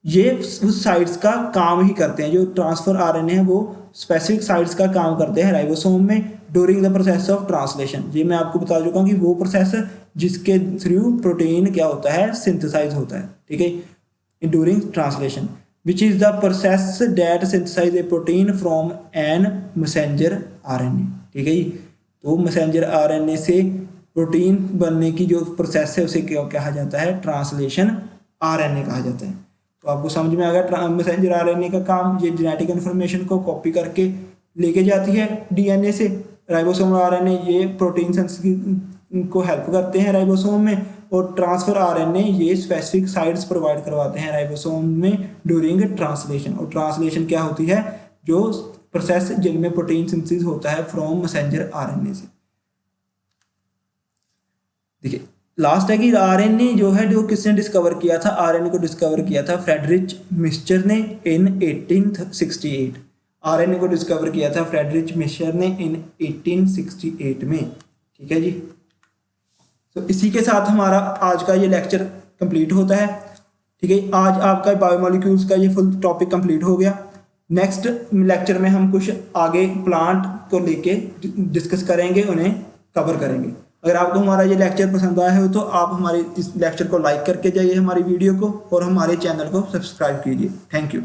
ये उस साइट्स का काम ही करते हैं। जो ट्रांसफर आरएनए है वो स्पेसिफिक साइट्स का काम करते हैं राइबोसोम में during the process of translation. ये मैं आपको बता चुका हूँ कि वो प्रोसेस जिसके थ्रू प्रोटीन क्या होता है, सिंथेसाइज होता है, ठीक है, during translation, which is the process that synthesise a protein from an messenger RNA, ठीक है। तो मैसेंजर आरएनए से प्रोटीन बनने की जो प्रोसेस है उसे क्या कहा जाता है, ट्रांसलेशन आरएनए कहा जाता है। तो आपको समझ में आ गया, मैसेंजर आरएनए का काम ये जेनेटिक इन्फॉर्मेशन को कॉपी करके लेके जाती है डीएनए से। राइबोसोमल आरएनए ये प्रोटीन सिंथेसिस को हेल्प करते हैं राइबोसोम में, और ट्रांसफर आरएनए ये स्पेसिफिक साइट्स प्रोवाइड करवाते हैं राइबोसोम में ड्यूरिंग ट्रांसलेशन। और ट्रांसलेशन क्या होती है, जो प्रोसेस जिनमें प्रोटीन सिंथेसिस होता है फ्रॉम मैसेंजर आरएनए से। देखिए लास्ट है कि आरएनए जो है, जो किसने डिस्कवर किया था, आरएनए को डिस्कवर किया था फ्रेडरिच मिक्सचर ने इन 1868। आरएनए को डिस्कवर किया था फ्रेडरिच मिक्सचर ने इन 1868 में, ठीक है जी। तो इसी के साथ हमारा आज का ये लेक्चर कंप्लीट होता है, ठीक है। आज आपका बायोमोलिक्यूल्स का ये फुल टॉपिक कंप्लीट हो गया। नेक्स्ट लेक्चर में हम कुछ आगे प्लांट को लेके डिस्कस करेंगे, उन्हें कवर करेंगे। अगर आपको हमारा ये लेक्चर पसंद आया हो तो आप हमारे इस लेक्चर को लाइक करके जाइए हमारी वीडियो को, और हमारे चैनल को सब्सक्राइब कीजिए। Thank you.